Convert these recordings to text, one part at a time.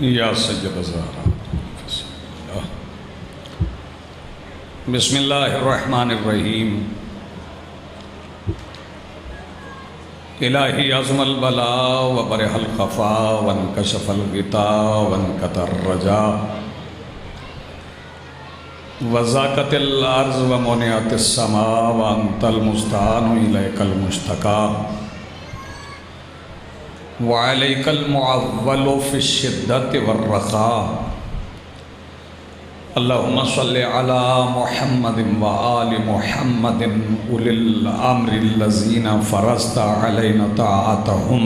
یا سید الزہرا بسم اللہ الرحمن الرحیم الہی عظم البلا وبرح الخفا وانکشف الغطا وانکتر الرجا وزاقت الارض ومنعت السماء وانت المستعان الیک المشتکا وعلیک المعول فی الشدت والرخاء اللہم صلی علی محمد وآل محمد اولی الامر الذین فرضت علینا طاعتهم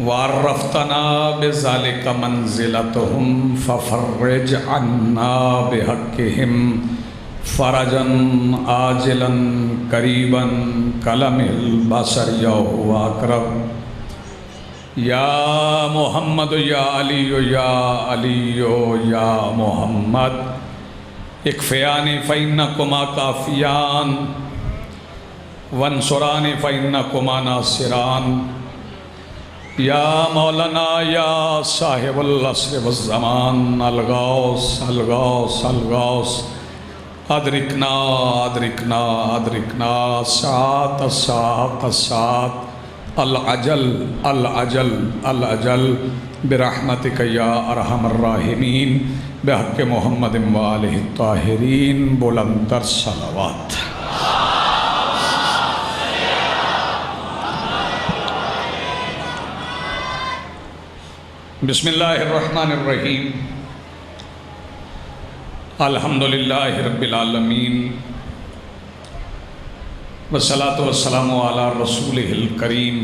وعرفتنا بذلک منزلتهم ففرج عنا بحقهم فرجا عاجلا قریبا کلمح البصر یا هو اقرب یا محمد یا علی یا محمد اکفیانی فإنکما کافیان وانصرانی فإنکما ناصران یا مولانا یا صاحب العصر والزمان الغوث الغوث الغوث ادرکنا ادرکنا ادرکنا ساعت الساعت الساعت العجل العجل العجل برحمتک یا ارحم الراحمین بحق محمد وآلہ الطاہرین بلندر صلوات۔ بسم اللہ الرحمن الرحیم الحمدللہ رب العالمین والصلاة والسلام علی رسولہ الکریم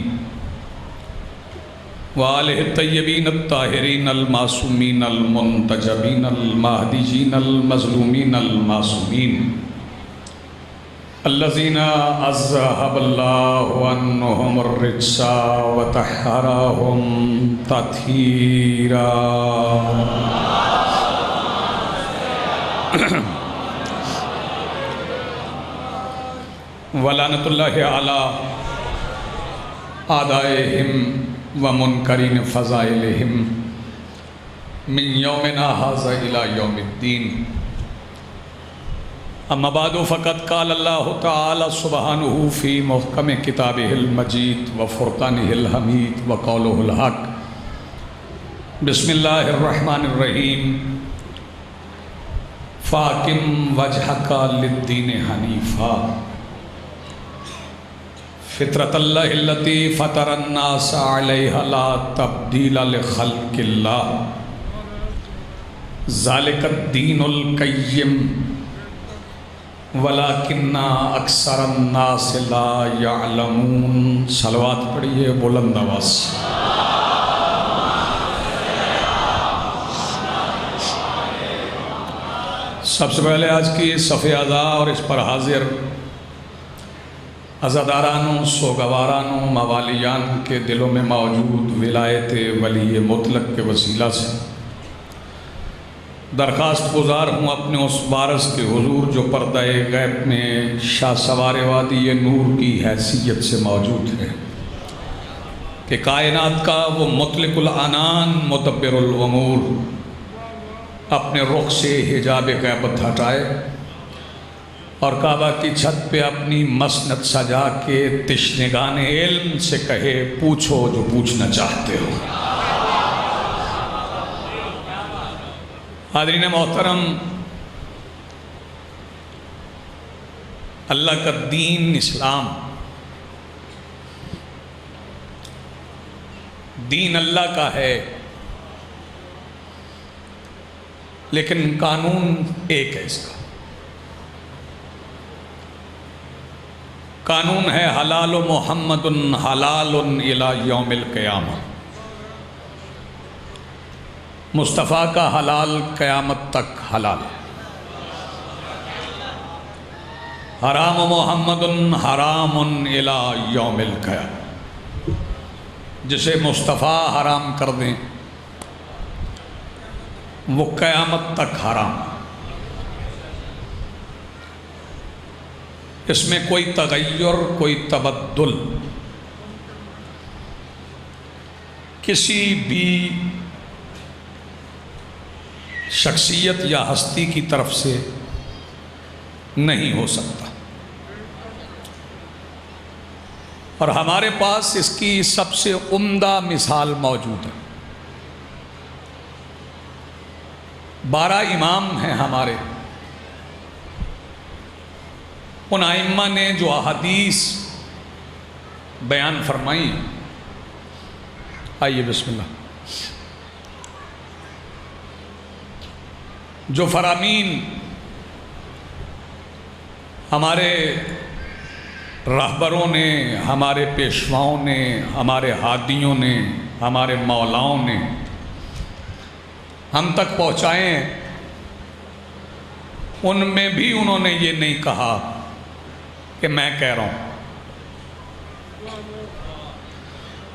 وآلہ الطیبین الطاہرین المعصومین المنتجبین المہدیین المظلومین المعصومین الذین اذہب اللہ عنہم الرجس وطہرہم تطہیرا۔ ولعنت اللہ علی اعدائہم ومنکرین فضائلہم من یومنا ھذا الی یوم الدین۔ اما بعد فقد قال اللہ تعالی سبحانہ فی محکم کتابہ المجید وفرقانہ الحمید وقولہ الحق۔ بسم اللہ الرحمن الرحیم فاقم وجہک للدین حنیفا فطرت اللہ التی فطر الناس علیہا لا تبدیل لخلق اللہ ذالک الدین القیم ولیکن اکثر الناس لا یعلمون۔ صلوات پڑھیے بلند آواز۔ سب سے پہلے آج کی صف اعضاء اور اس پر حاضر عزادارانوں سوگوارانوں موالیان کے دلوں میں موجود ولایت ولی مطلق کے وسیلہ سے درخواست گزار ہوں اپنے اس وارث کے حضور جو پردہ غیب میں شاہ سوار وادی نور کی حیثیت سے موجود ہے کہ کائنات کا وہ مطلق العنان مدبر الامور اپنے رخ سے حجاب غیبت ہٹائے اور کعبہ کی چھت پہ اپنی مسند سجا کے تشنگان علم سے کہے پوچھو جو پوچھنا چاہتے ہو۔ حاضرین محترم، اللہ کا دین اسلام، دین اللہ کا ہے لیکن قانون ایک ہے۔ اس کا قانون ہے حلال محمد حلال الی یوم القیامہ۔ مصطفیٰ کا حلال قیامت تک حلال ہے۔ حرام محمد حرام الی یوم القیامہ۔ جسے مصطفیٰ حرام کر دیں وہ قیامت تک حرام۔ اس میں کوئی تغیر، کوئی تبدل کسی بھی شخصیت یا ہستی کی طرف سے نہیں ہو سکتا۔ اور ہمارے پاس اس کی سب سے عمدہ مثال موجود ہے۔ 12 امام ہیں ہمارے، ان ائمہ نے جو احادیث بیان فرمائی، آئیے بسم اللہ، جو فرامین ہمارے رہبروں نے، ہمارے پیشواؤں نے، ہمارے ہادیوں نے، ہمارے مولاؤں نے ہم تک پہنچائے ہیں، ان میں بھی انہوں نے یہ نہیں کہا کہ میں کہہ رہا ہوں،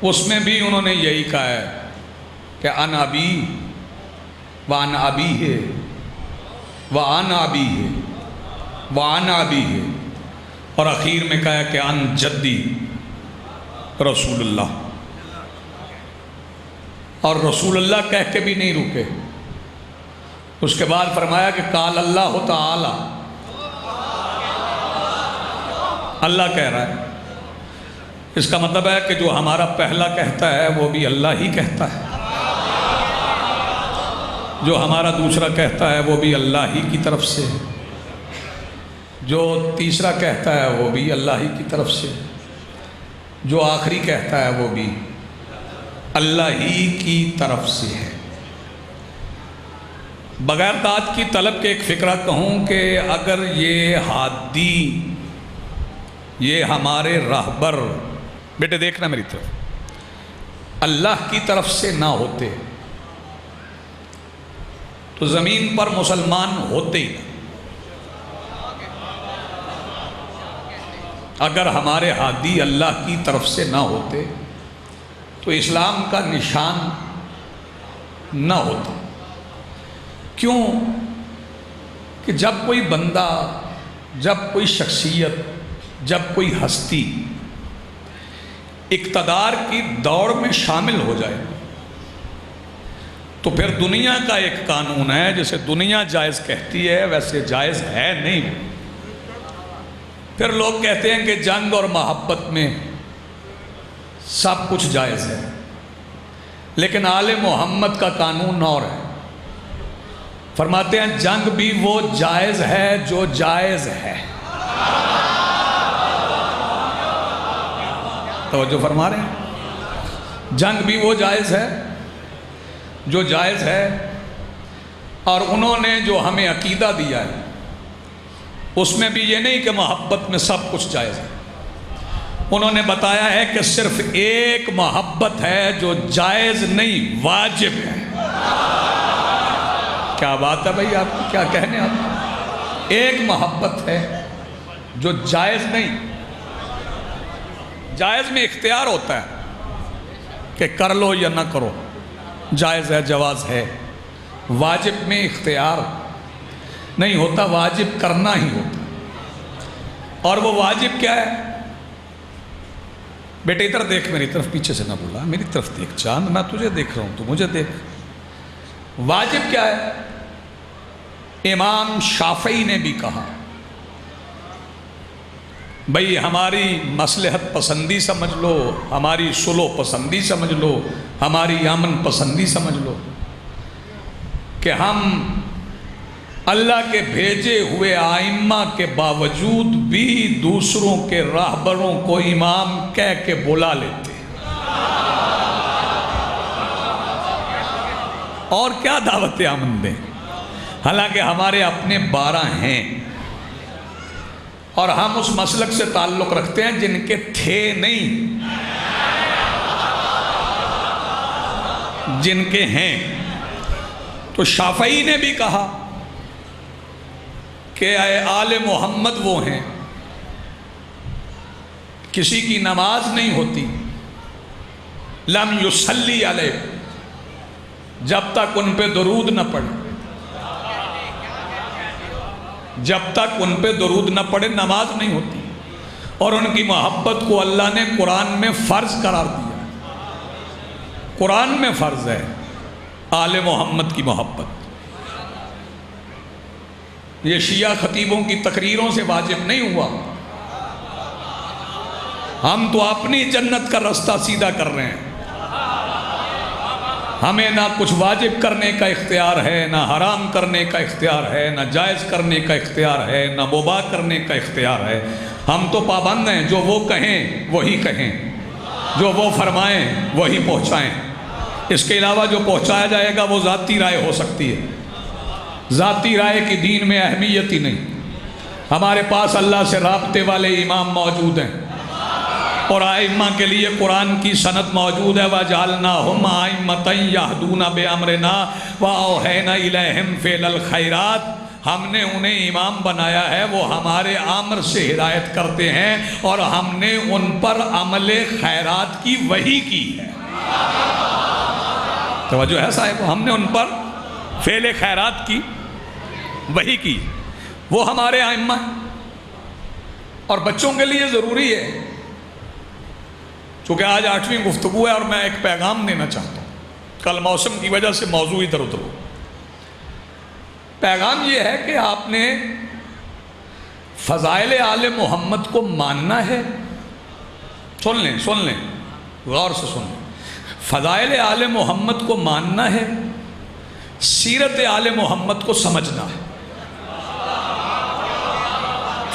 اس میں بھی انہوں نے یہی کہا ہے کہ ان ابی وان ابی ہے وان ابی ہے وان ابی ہے، اور اخیر میں کہا کہ ان جدی رسول اللہ، اور رسول اللہ کہہ کے بھی نہیں رکے، اس کے بعد فرمایا کہ قال اللہ تعالی، اللہ کہہ رہا ہے۔ اس کا مطلب ہے کہ جو ہمارا پہلا کہتا ہے وہ بھی اللہ ہی کہتا ہے، جو ہمارا دوسرا کہتا ہے وہ بھی اللہ ہی کی طرف سے، جو تیسرا کہتا ہے وہ بھی اللہ ہی کی طرف سے، جو آخری کہتا ہے وہ بھی اللہ ہی کی طرف سے ہے۔ بغیر داد کی طلب کے ایک فقرہ کہوں کہ اگر یہ ہادی، یہ ہمارے راہبر، بیٹے دیکھنا میری طرف، اللہ کی طرف سے نہ ہوتے تو زمین پر مسلمان ہوتے ہی نہ۔ اگر ہمارے ہادی اللہ کی طرف سے نہ ہوتے تو اسلام کا نشان نہ ہوتا۔ کیوں کہ جب کوئی بندہ، جب کوئی شخصیت، جب کوئی ہستی اقتدار کی دوڑ میں شامل ہو جائے تو پھر دنیا کا ایک قانون ہے، جسے دنیا جائز کہتی ہے ویسے جائز ہے نہیں۔ پھر لوگ کہتے ہیں کہ جنگ اور محبت میں سب کچھ جائز ہے، لیکن آل محمد کا قانون اور ہے۔ فرماتے ہیں جنگ بھی وہ جائز ہے جو جائز ہے۔ توجہ فرما رہے ہیں؟ جنگ بھی وہ جائز ہے جو جائز ہے، اور انہوں نے جو ہمیں عقیدہ دیا ہے اس میں بھی یہ نہیں کہ محبت میں سب کچھ جائز ہے، انہوں نے بتایا ہے کہ صرف ایک محبت ہے جو جائز نہیں، واجب ہے۔ کیا بات ہے بھائی، آپ کیا کہنے؟ آپ ایک محبت ہے جو جائز نہیں۔ جائز میں اختیار ہوتا ہے کہ کر لو یا نہ کرو، جائز ہے، جواز ہے۔ واجب میں اختیار نہیں ہوتا، واجب کرنا ہی ہوتا۔ اور وہ واجب کیا ہے؟ بیٹے ادھر دیکھ میری طرف، پیچھے سے نہ بولا، میری طرف دیکھ چاند، میں تجھے دیکھ رہا ہوں تو مجھے دیکھ۔ واجب کیا ہے؟ امام شافعی نے بھی کہا بھئی ہماری مصلحت پسندی سمجھ لو، ہماری صلح پسندی سمجھ لو، ہماری امن پسندی سمجھ لو کہ ہم اللہ کے بھیجے ہوئے ائمہ کے باوجود بھی دوسروں کے راہبروں کو امام کہہ کے بلا لیتے، اور کیا دعوت امن دیں؟ حالانکہ ہمارے اپنے 12 ہیں، اور ہم اس مسلک سے تعلق رکھتے ہیں جن کے تھے نہیں، جن کے ہیں۔ تو شافعی نے بھی کہا کہ آل محمد وہ ہیں کسی کی نماز نہیں ہوتی، لم یصلی علیہ، جب تک ان پہ درود نہ پڑے، جب تک ان پہ درود نہ پڑے نماز نہیں ہوتی۔ اور ان کی محبت کو اللہ نے قرآن میں فرض قرار دیا، قرآن میں فرض ہے آل محمد کی محبت۔ یہ شیعہ خطیبوں کی تقریروں سے واجب نہیں ہوا. ہم تو اپنی جنت کا رستہ سیدھا کر رہے ہیں. ہمیں نہ کچھ واجب کرنے کا اختیار ہے، نہ حرام کرنے کا اختیار ہے، نہ جائز کرنے کا اختیار ہے، نہ مباح کرنے کا اختیار ہے. ہم تو پابند ہیں، جو وہ کہیں وہی کہیں، جو وہ فرمائیں وہی پہنچائیں. اس کے علاوہ جو پہنچایا جائے گا وہ ذاتی رائے ہو سکتی ہے. ذاتی رائے کی دین میں اہمیت ہی نہیں. ہمارے پاس اللہ سے رابطے والے امام موجود ہیں، اور ائمہ کے لیے قرآن کی سند موجود ہے. وَجَعَلْنَاهُمْ أَئِمَّةً يَهْدُونَ بِأَمْرِنَا وَأَوْحَيْنَا إِلَيْهِمْ فِعْلَ الْخَيْرَاتِ. ہم نے انہیں امام بنایا ہے، وہ ہمارے امر سے ہدایت کرتے ہیں، اور ہم نے ان پر عمل خیرات کی وحی کی ہے. توجہ ہے صاحب، ہم نے ان پر فعل خیرات کی وحی کی. وہ ہمارے ائمہ ہیں. اور بچوں کے لیے ضروری ہے، چونکہ آج 8ویں گفتگو ہے اور میں ایک پیغام دینا چاہتا ہوں. کل موسم کی وجہ سے موضوع ادھر ادھر ہو. پیغام یہ ہے کہ آپ نے فضائل آل محمد کو ماننا ہے. سن لیں غور سے سن لیں. فضائل آل محمد کو ماننا ہے، سیرت آل محمد کو سمجھنا ہے.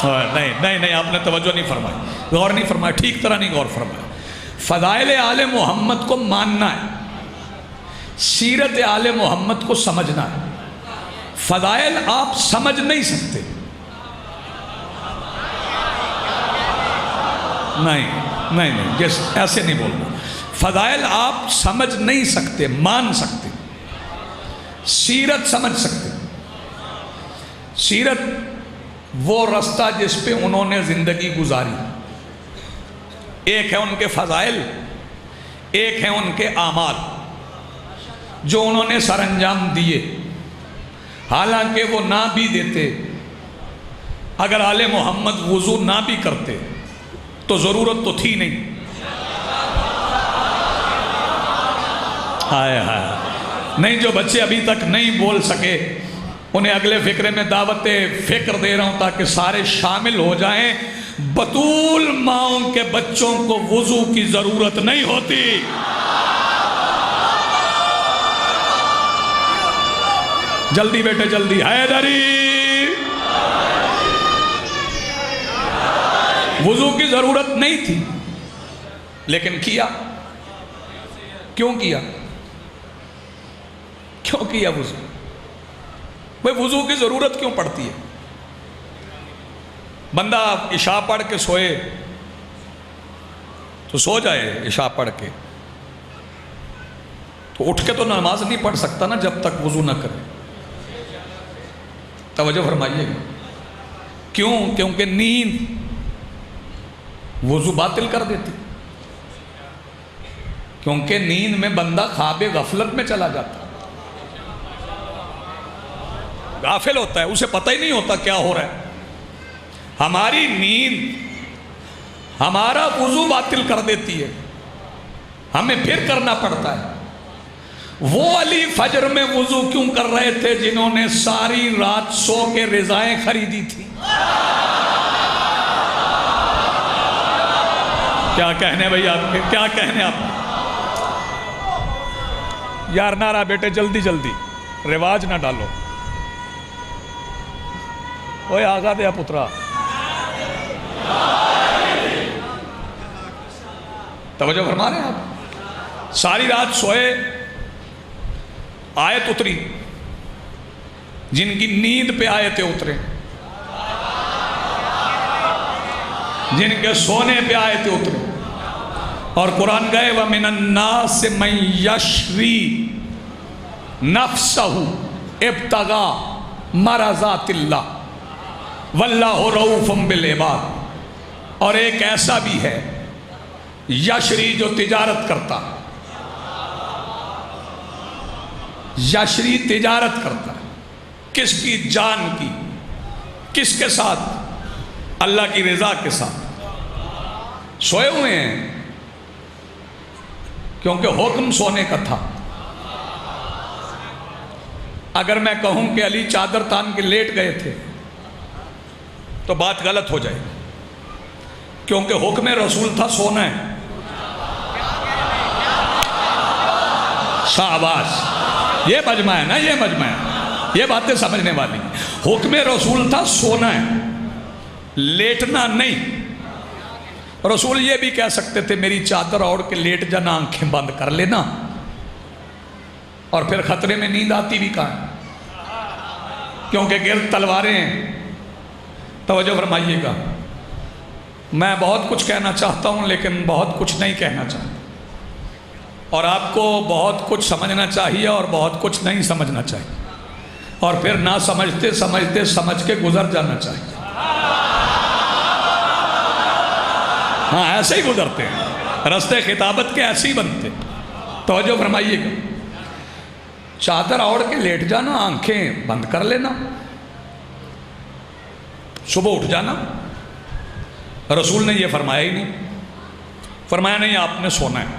نہیں آپ نے توجہ نہیں فرمائی، غور نہیں فرمایا، ٹھیک طرح نہیں غور فرمایا. فضائل آل محمد کو ماننا ہے، سیرت آل محمد کو سمجھنا ہے. فضائل آپ سمجھ نہیں سکتے. نہیں ایسے نہیں بولنا. فضائل آپ سمجھ نہیں سکتے، مان سکتے. سیرت سمجھ سکتے. سیرت وہ رستہ جس پہ انہوں نے زندگی گزاری. ایک ہے ان کے فضائل، ایک ہے ان کے اعمال جو انہوں نے سر انجام دیے. حالانکہ وہ نہ بھی دیتے، اگر آل محمد وضو نہ بھی کرتے تو ضرورت تو تھی نہیں. نہیں، جو بچے ابھی تک نہیں بول سکے انہیں اگلے فقرے میں دعوت فکر دے رہا ہوں تاکہ سارے شامل ہو جائیں. بطول ماؤں کے بچوں کو وضو کی ضرورت نہیں ہوتی. جلدی بیٹے جلدی. حیدری، وضو کی ضرورت نہیں تھی لیکن کیا. کیوں کیا وضو؟ بھئی وضو کی ضرورت کیوں پڑتی ہے؟ بندہ عشاء پڑھ کے سوئے تو سو جائے، عشاء پڑھ کے تو اٹھ کے تو نماز نہیں پڑھ سکتا نا جب تک وضو نہ کرے. توجہ فرمائیے گا. کیوں؟ کیونکہ نیند وضو باطل کر دیتی. کیونکہ نیند میں بندہ خواب غفلت میں چلا جاتا، غافل ہوتا ہے، اسے پتہ ہی نہیں ہوتا کیا ہو رہا ہے. ہماری نیند ہمارا وضو باطل کر دیتی ہے، ہمیں پھر کرنا پڑتا ہے. وہ علی فجر میں وضو کیوں کر رہے تھے جنہوں نے ساری رات سو کے رضائیں خریدی تھی؟ کیا کہنے بھئی آپ کے، کیا کہنے آپ؟ یار نارا بیٹے جلدی رواج نہ ڈالو. اوے آگا دیا پترا. توجہ فرما رہے ہیں آپ؟ ساری رات سوئے، آیت اتری، جن کی نیند پہ آیتیں اترے، جن کے سونے پہ آیتیں اترے. اور قرآن گئے وَمِنَ النَّاسِ مَن يَشْرِي نَفْسَهُ ابْتَغَاءَ مَرْضَاتِ اللَّهِ وَاللَّهُ رَءُوفٌ بِالْعِبَادِ. اور ایک ایسا بھی ہے یشری جو تجارت کرتا، یشری تجارت کرتا ہے. کس کی؟ جان کی. کس کے ساتھ؟ اللہ کی رضا کے ساتھ. سوئے ہوئے ہیں کیونکہ حکم سونے کا تھا. اگر میں کہوں کہ علی چادر تان کے لیٹ گئے تھے تو بات غلط ہو جائے گی، کیونکہ حکم رسول تھا سونا ہے. شاباش، یہ مجمع ہے نا، یہ مجمع ہے، یہ باتیں سمجھنے والی. حکم رسول تھا سونا ہے، لیٹنا نہیں. رسول یہ بھی کہہ سکتے تھے میری چادر اوڑھ کے لیٹ جانا، آنکھیں بند کر لینا، اور پھر خطرے میں نیند آتی بھی کہاں، کیونکہ گرد تلواریں ہیں. توجہ فرمائیے گا، میں بہت کچھ کہنا چاہتا ہوں لیکن بہت کچھ نہیں کہنا چاہتا، اور آپ کو بہت کچھ سمجھنا چاہیے اور بہت کچھ نہیں سمجھنا چاہیے، اور پھر نہ سمجھتے سمجھتے سمجھ کے گزر جانا چاہیے. ہاں ایسے ہی گزرتے ہیں، رستے خطابت کے ایسے ہی بنتے. توجہ فرمائیے گا، چادر اوڑھ کے لیٹ جانا، آنکھیں بند کر لینا، صبح اٹھ جانا. رسول نے یہ فرمایا ہی نہیں، فرمایا نہیں آپ نے سونا ہے.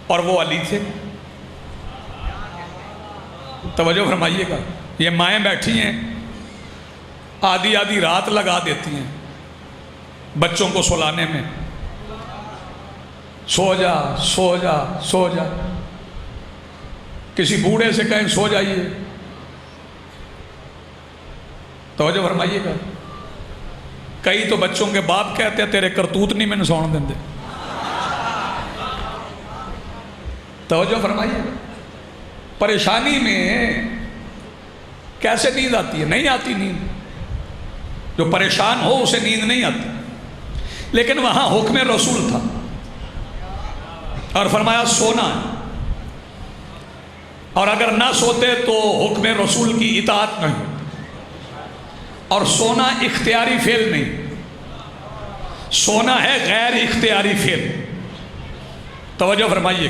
اور وہ علی تھے. توجہ فرمائیے گا، یہ مائیں بیٹھی ہیں آدھی آدھی رات لگا دیتی ہیں بچوں کو سلانے میں، سو جا سو جا سو جا. کسی بوڑھے سے کہیں سو جائیے. توجہ فرمائیے گا، کئی تو بچوں کے باپ کہتے ہیں تیرے کرتوت نہیں میں نے سونا دیں دے. توجہ فرمائیے گا، پریشانی میں کیسے نیند آتی ہے؟ نہیں آتی نیند. جو پریشان ہو اسے نیند نہیں آتی. لیکن وہاں حکم رسول تھا اور فرمایا سونا ہے، اور اگر نہ سوتے تو حکم رسول کی اطاعت نہیں ہوتی. اور سونا اختیاری فعل نہیں، سونا ہے غیر اختیاری فعل. توجہ فرمائیے،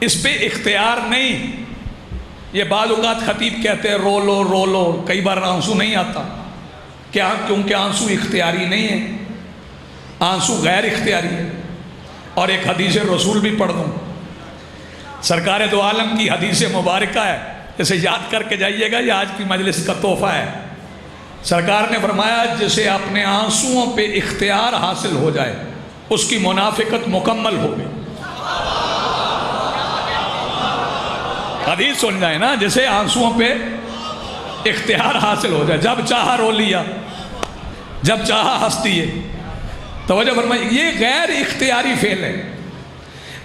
اس پہ اختیار نہیں. یہ بعض اوقات خطیب کہتے ہیں رو لو رو لو، کئی بار آنسو نہیں آتا. کیا؟ کیونکہ آنسو اختیاری نہیں ہے، آنسو غیر اختیاری ہے. اور ایک حدیث رسول بھی پڑھ دوں، سرکار دو عالم کی حدیث مبارکہ ہے، اسے یاد کر کے جائیے گا، یہ آج کی مجلس کا تحفہ ہے. سرکار نے فرمایا جسے اپنے آنسوؤں پہ اختیار حاصل ہو جائے اس کی منافقت مکمل ہو گئی. حدیث سن جائے نا، جسے آنسوؤں پہ اختیار حاصل ہو جائے، جب چاہا رو لیا، جب چاہا ہنس دیے. توجہ فرمائیے، یہ غیر اختیاری فعل ہے.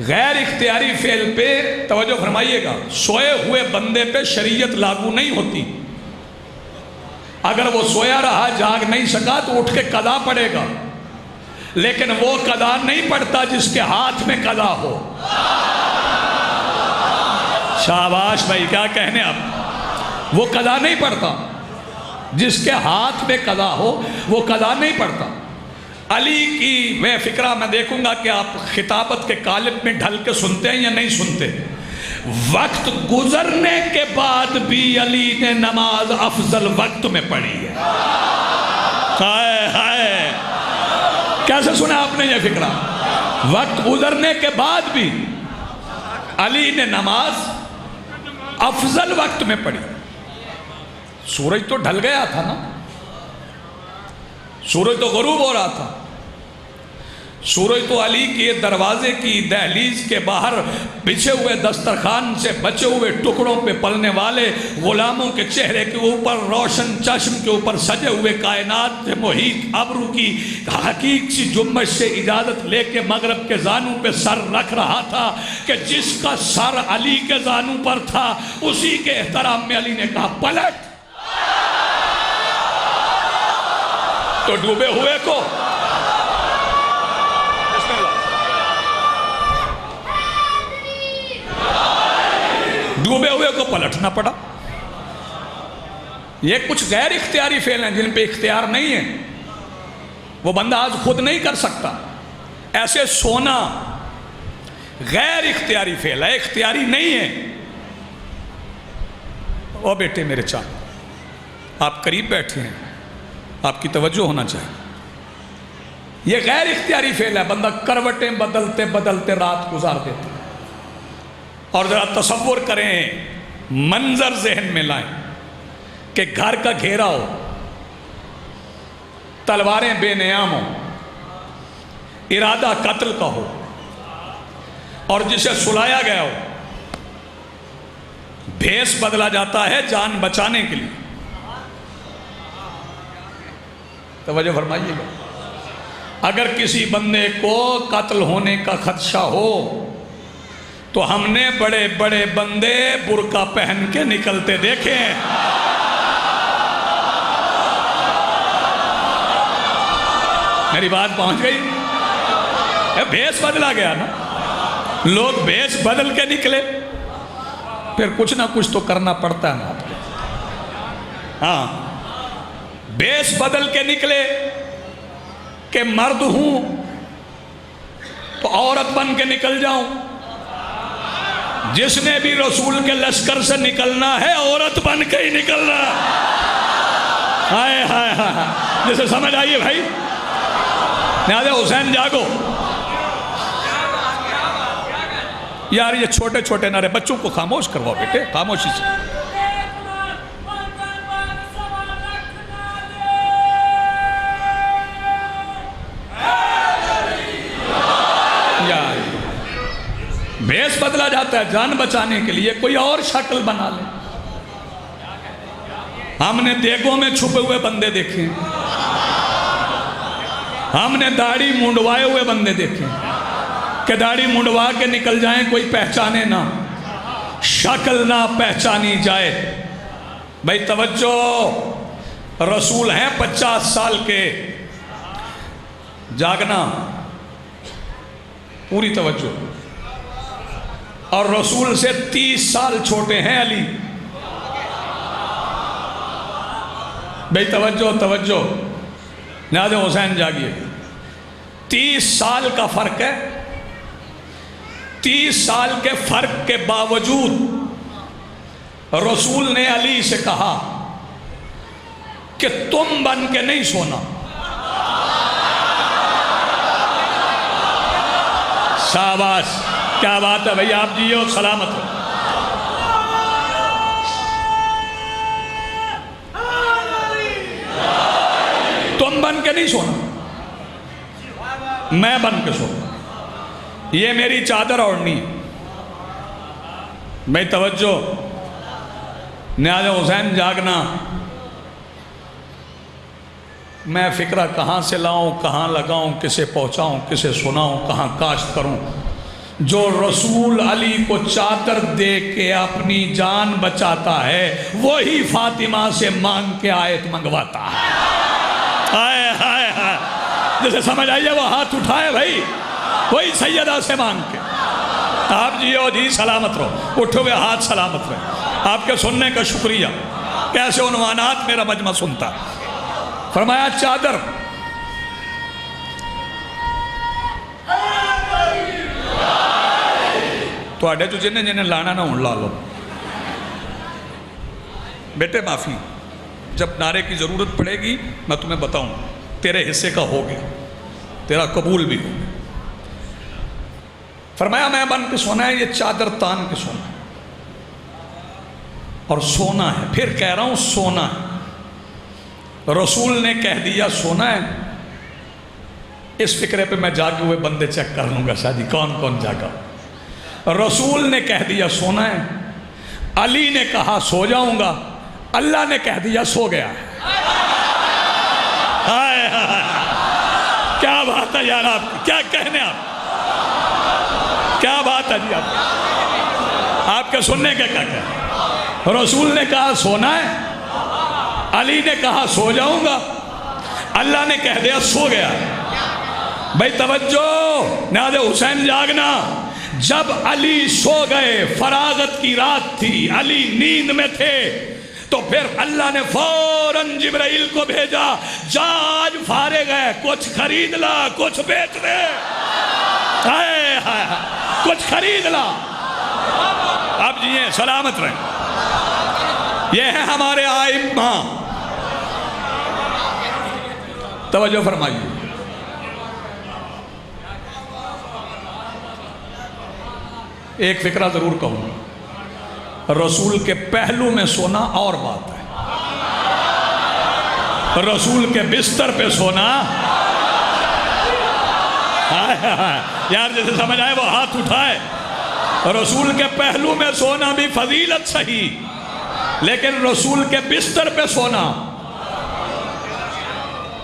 غیر اختیاری فعل پہ توجہ فرمائیے گا، سوئے ہوئے بندے پہ شریعت لاگو نہیں ہوتی. اگر وہ سویا رہا جاگ نہیں سکا تو اٹھ کے قضا پڑے گا، لیکن وہ قضا نہیں پڑتا جس کے ہاتھ میں قضا ہو. شاباش بھائی، کیا کہنے آپ، وہ قضا نہیں پڑتا جس کے ہاتھ میں قضا ہو، وہ قضا نہیں پڑتا. علی کی میں فکرہ میں دیکھوں گا کہ آپ خطابت کے قالب میں ڈھل کے سنتے ہیں یا نہیں سنتے. وقت گزرنے کے بعد بھی علی نے نماز افضل وقت میں پڑھی ہے. ہائے ہائے، کیسے سنا آپ نے یہ فکرہ؟ وقت گزرنے کے بعد بھی علی نے نماز افضل وقت میں پڑھی. سورج تو ڈھل گیا تھا نا، سورج تو غروب ہو رہا تھا. سورج تو علی کے دروازے کی دہلیز کے باہر بچھے ہوئے دسترخوان سے بچے ہوئے ٹکڑوں پہ پلنے والے غلاموں کے چہرے کے اوپر، روشن چشم کے اوپر سجے ہوئے کائنات سے محیط ابرو کی حقیق سی جنبش سے اجازت لے کے مغرب کے زانوں پہ سر رکھ رہا تھا کہ جس کا سر علی کے زانوں پر تھا اسی کے احترام میں علی نے کہا پلٹ. تو ڈوبے ہوئے کو پلٹنا پڑا. یہ کچھ غیر اختیاری فعل ہیں جن پہ اختیار نہیں ہے، وہ بندہ آج خود نہیں کر سکتا. ایسے سونا غیر اختیاری فعل ہے، اختیاری نہیں ہے. او بیٹے میرے چاند، آپ قریب بیٹھے ہیں، آپ کی توجہ ہونا چاہیے. یہ غیر اختیاری فعل ہے، بندہ کروٹیں بدلتے بدلتے رات گزار دیتا. اور ذرا تصور کریں، منظر ذہن میں لائیں کہ گھر کا گھیرا ہو، تلواریں بے نیام ہوں، ارادہ قتل کا ہو، اور جسے سلایا گیا ہو، بھیس بدلا جاتا ہے جان بچانے کے لیے۔ توجہ فرمائیے گا، اگر کسی بندے کو قتل ہونے کا خدشہ ہو تو ہم نے بڑے بڑے بندے برقع پہن کے نکلتے دیکھے ہیں۔ میری بات پہنچ گئی؟ بھیس بدلا گیا نا، لوگ بھیس بدل کے نکلے، پھر کچھ نہ کچھ تو کرنا پڑتا ہے نا آپ کے۔ ہاں، بھیس بدل کے نکلے کہ مرد ہوں تو عورت بن کے نکل جاؤں۔ جس نے بھی رسول کے لشکر سے نکلنا ہے عورت بن کے ہی نکلنا۔ ہائے ہائے ہائے، جسے سمجھ آئیے بھائی، لہذا حسین جاگو۔ یار یہ چھوٹے چھوٹے نعرے، بچوں کو خاموش کرواؤ بیٹے، خاموشی سے۔ بھیس بدلا جاتا ہے جان بچانے کے لیے، کوئی اور شکل بنا لے۔ ہم نے دیگوں میں چھپے ہوئے بندے دیکھے، ہم نے داڑھی منڈوائے ہوئے بندے دیکھے کہ داڑھی منڈوا کے نکل جائیں، کوئی پہچانے نہ، شکل نہ پہچانی جائے۔ بھائی توجہ، رسول ہیں 50 سال کے، جاگنا، پوری توجہ۔ اور رسول سے 30 سال چھوٹے ہیں علی۔ بھئی توجہ توجہ، لہذا حسین جاگیے، 30 سال کا فرق ہے۔ 30 سال کے فرق کے باوجود رسول نے علی سے کہا کہ تم بن کے نہیں سونا۔ شاباش، کیا بات ہے بھئی، آپ جیو سلامت ہو۔ تم بن کے نہیں سونا، میں بن کے سونا، یہ میری چادر اوڑھنی ہے۔ بھئی توجہ، نیاز حسین جاگنا، میں فکرہ کہاں سے لاؤں، کہاں لگاؤں، کسے پہنچاؤں، کسے سناؤں، کہاں کاشت کروں۔ جو رسول علی کو چادر دے کے اپنی جان بچاتا ہے، وہی فاطمہ سے مانگ کے آیت منگواتا ہے۔ ہائے ہائے ہائے، جسے سمجھ آئیے وہ ہاتھ اٹھائے بھائی، وہی سیدہ سے مانگ کے۔ آپ جیو جی سلامت رہو، اٹھو گے ہاتھ سلامت رہے۔ آپ کے سننے کا شکریہ، کیسے عنوانات میرا مجمع سنتا۔ فرمایا چادر، تو آڈے جو جنہیں جنہیں لانا نہ ہوں لا لو بیٹے، معافی، جب نعرے کی ضرورت پڑے گی میں تمہیں بتاؤں، تیرے حصے کا ہو گیا، تیرا قبول بھی ہو گیا۔ فرمایا میں بن کے سونا ہے، یہ چادر تان کے سونا ہے، اور سونا ہے، پھر کہہ رہا ہوں سونا ہے۔ رسول نے کہہ دیا سونا ہے، اس فکرے پہ میں جاگے ہوئے بندے چیک کر لوں گا شادی کون کون جاگا۔ رسول نے کہہ دیا سونا ہے، علی نے کہا سو جاؤں گا، اللہ نے کہہ دیا سو گیا ہے۔ ہائے ہائے، کیا بات ہے یار، آپ کی کیا کہنے، آپ کیا بات ہے جی، آپ کے سننے کے کیا کہنے۔ رسول نے کہا سونا ہے، علی نے کہا سو جاؤں گا، اللہ نے کہہ دیا سو گیا ہے۔ بھئی توجہ، نیاز حسین جاگنا، جب علی سو گئے، فراغت کی رات تھی، علی نیند میں تھے، تو پھر اللہ نے فوراً جبرائیل کو بھیجا، جا آج فارغ ہے، کچھ خرید لا، کچھ بیچ دے، ہائے ہائے کچھ خرید لا۔ اب جیئے سلامت رہیں، یہ ہے ہمارے آئمہ۔ توجہ فرمائیے، ایک فکرہ ضرور کہوں، رسول کے پہلو میں سونا اور بات ہے، رسول کے بستر پہ سونا، یار جیسے سمجھ آئے وہ ہاتھ اٹھائے. رسول کے پہلو میں سونا بھی فضیلت صحیح، لیکن رسول کے بستر پہ سونا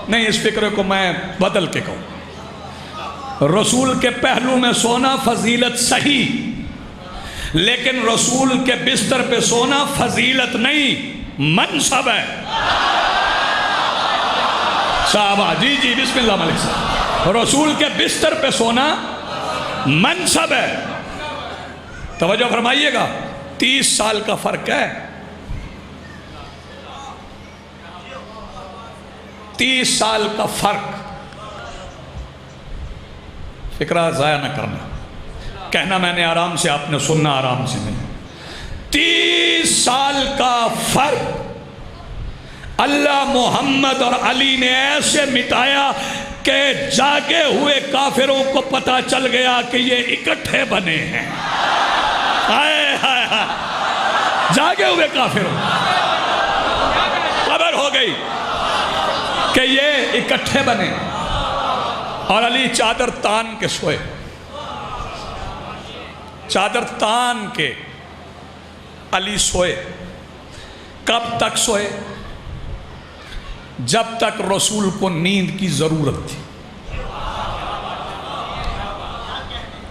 نہیں. اس فکر کو میں بدل کے کہوں، رسول کے پہلو میں سونا فضیلت صحیح، لیکن رسول کے بستر پہ سونا فضیلت نہیں، منصب ہے. صحابہ جی جی بسم اللہ ملک صاحب، رسول کے بستر پہ سونا منصب ہے. توجہ فرمائیے گا، 30 سال کا فرق ہے. 30 سال کا فرق. فکرہ ضائع نہ کرنا، کہنا میں نے آرام سے، آپ نے سننا آرام سے نہیں. 30 سال کا فرق اللہ محمد اور علی نے ایسے مٹایا کہ جاگے ہوئے کافروں کو پتا چل گیا کہ یہ اکٹھے بنے ہیں. ہائے ہائے ہائے، جاگے ہوئے کافروں خبر ہو گئی کہ یہ اکٹھے بنے. اور علی چادر تان کے سوئے، چادر تان کے علی سوئے. کب تک سوئے؟ جب تک رسول کو نیند کی ضرورت تھی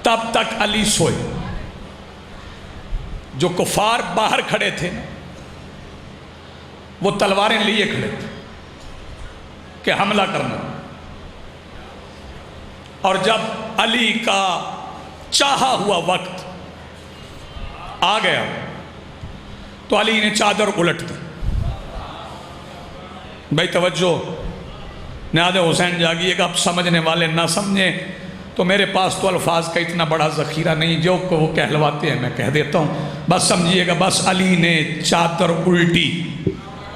تب تک علی سوئے. جو کفار باہر کھڑے تھے وہ تلواریں لیے کھڑے تھے کہ حملہ کرنا. اور جب علی کا چاہا ہوا وقت آ گیا تو علی نے چادر الٹ دی. بھائی توجہ، نیاز حسین جاگیے گا. اب سمجھنے والے نہ سمجھیں تو میرے پاس تو الفاظ کا اتنا بڑا ذخیرہ نہیں، جو وہ کہلواتے ہیں میں کہہ دیتا ہوں. بس سمجھیے گا، بس علی نے چادر الٹی،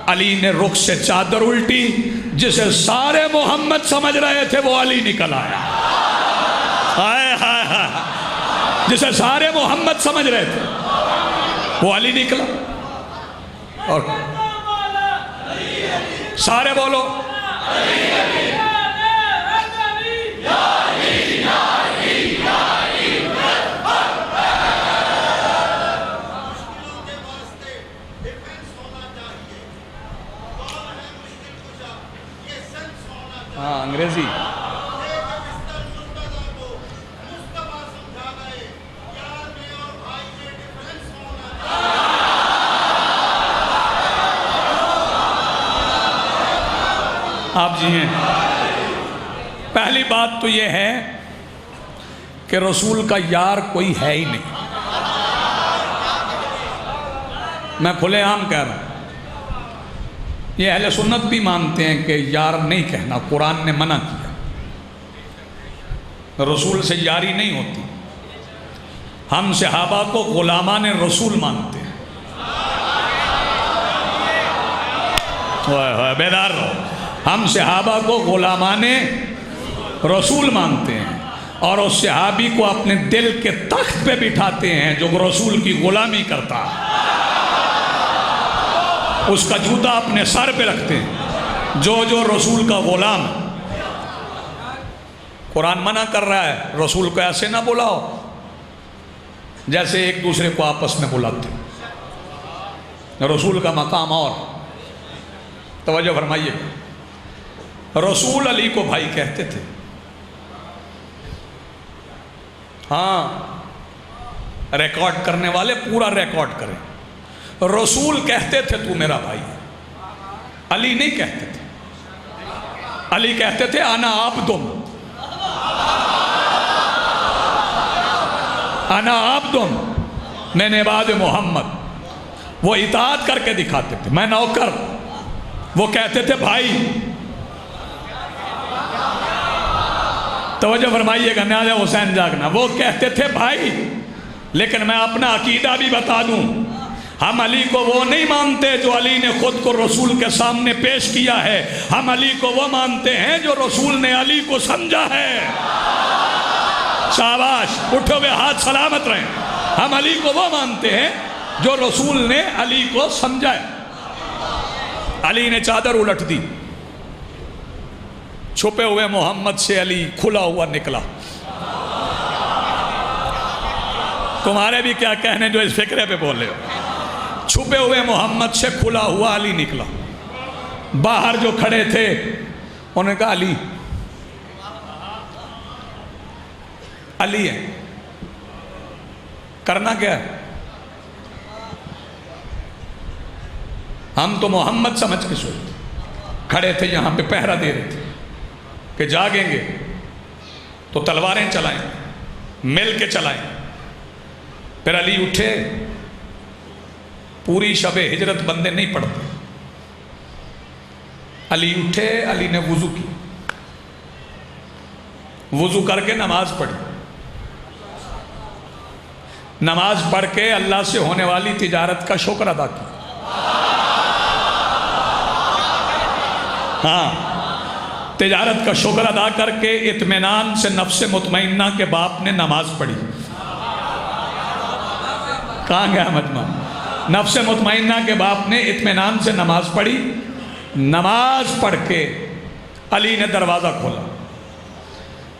علی نے رخ سے چادر الٹی. جسے سارے محمد سمجھ رہے تھے وہ علی نکل آیا. ہائے ہائے ہائے، جسے سارے محمد سمجھ رہے تھے وہ علی نکلا. اور سارے بولو ہاں انگریزی. آپ جی ہیں. پہلی بات تو یہ ہے کہ رسول کا یار کوئی ہے ہی نہیں. میں کھلے عام کہہ رہا ہوں. یہ اہل سنت بھی مانتے ہیں کہ یار نہیں کہنا، قرآن نے منع کیا. رسول سے یاری نہیں ہوتی. ہم صحابہ کو غلامان رسول مانتے ہیں. بیدار رہو. ہم صحابہ کو غلامان رسول مانتے ہیں اور اس صحابی کو اپنے دل کے تخت پہ بٹھاتے ہیں جو رسول کی غلامی کرتا ہے. اس کا جوتا اپنے سر پہ رکھتے ہیں جو رسول کا غلام. قرآن منع کر رہا ہے رسول کو ایسے نہ بلاؤ جیسے ایک دوسرے کو آپس میں بلاتے. رسول کا مقام اور. توجہ فرمائیے. رسول علی کو بھائی کہتے تھے. ہاں ریکارڈ کرنے والے پورا ریکارڈ کریں. رسول کہتے تھے تو میرا بھائی. علی نہیں کہتے تھے. علی کہتے تھے انا عبدم، انا عبدم من عباد محمد. وہ اطاعت کر کے دکھاتے تھے میں نوکر. وہ کہتے تھے بھائی. توجہ فرمائیے گا، نیاز حسین جاگنا. وہ کہتے تھے بھائی، لیکن میں اپنا عقیدہ بھی بتا دوں. ہم علی کو وہ نہیں مانتے جو علی نے خود کو رسول کے سامنے پیش کیا ہے. ہم علی کو وہ مانتے ہیں جو رسول نے علی کو سمجھا ہے. شاباش، اٹھو ہوئے ہاتھ سلامت رہیں. ہم علی کو وہ مانتے ہیں جو رسول نے علی کو سمجھا ہے. علی نے چادر الٹ دی. چھپے ہوئے محمد سے علی کھلا ہوا نکلا۔ تمہارے بھی کیا کہنے جو اس فکرے پہ بولے ہو۔ چھپے ہوئے محمد سے کھلا ہوا علی نکلا۔ باہر جو کھڑے تھے انہوں نے کہا علی علی ہے، کرنا کیا ہے؟ ہم تو محمد سمجھ کے سوچتے کھڑے تھے یہاں پہ پہرا دے رہے تھے کہ جاگیں گے تو تلواریں چلائیں، مل کے چلائیں۔ پھر علی اٹھے، پوری شب ہجرت بندے نہیں پڑھتے، علی اٹھے، علی نے وضو کی، وضو کر کے نماز پڑھی، نماز پڑھ کے اللہ سے ہونے والی تجارت کا شکر ادا کیا۔ ہاں، تجارت کا شکر ادا کر کے اطمینان سے نفس مطمئنہ کے باپ نے نماز پڑھی۔ کہاں گیا مجمع؟ نفس مطمئنہ کے باپ نے اطمینان سے نماز پڑھی۔ نماز پڑھ کے علی نے دروازہ کھولا،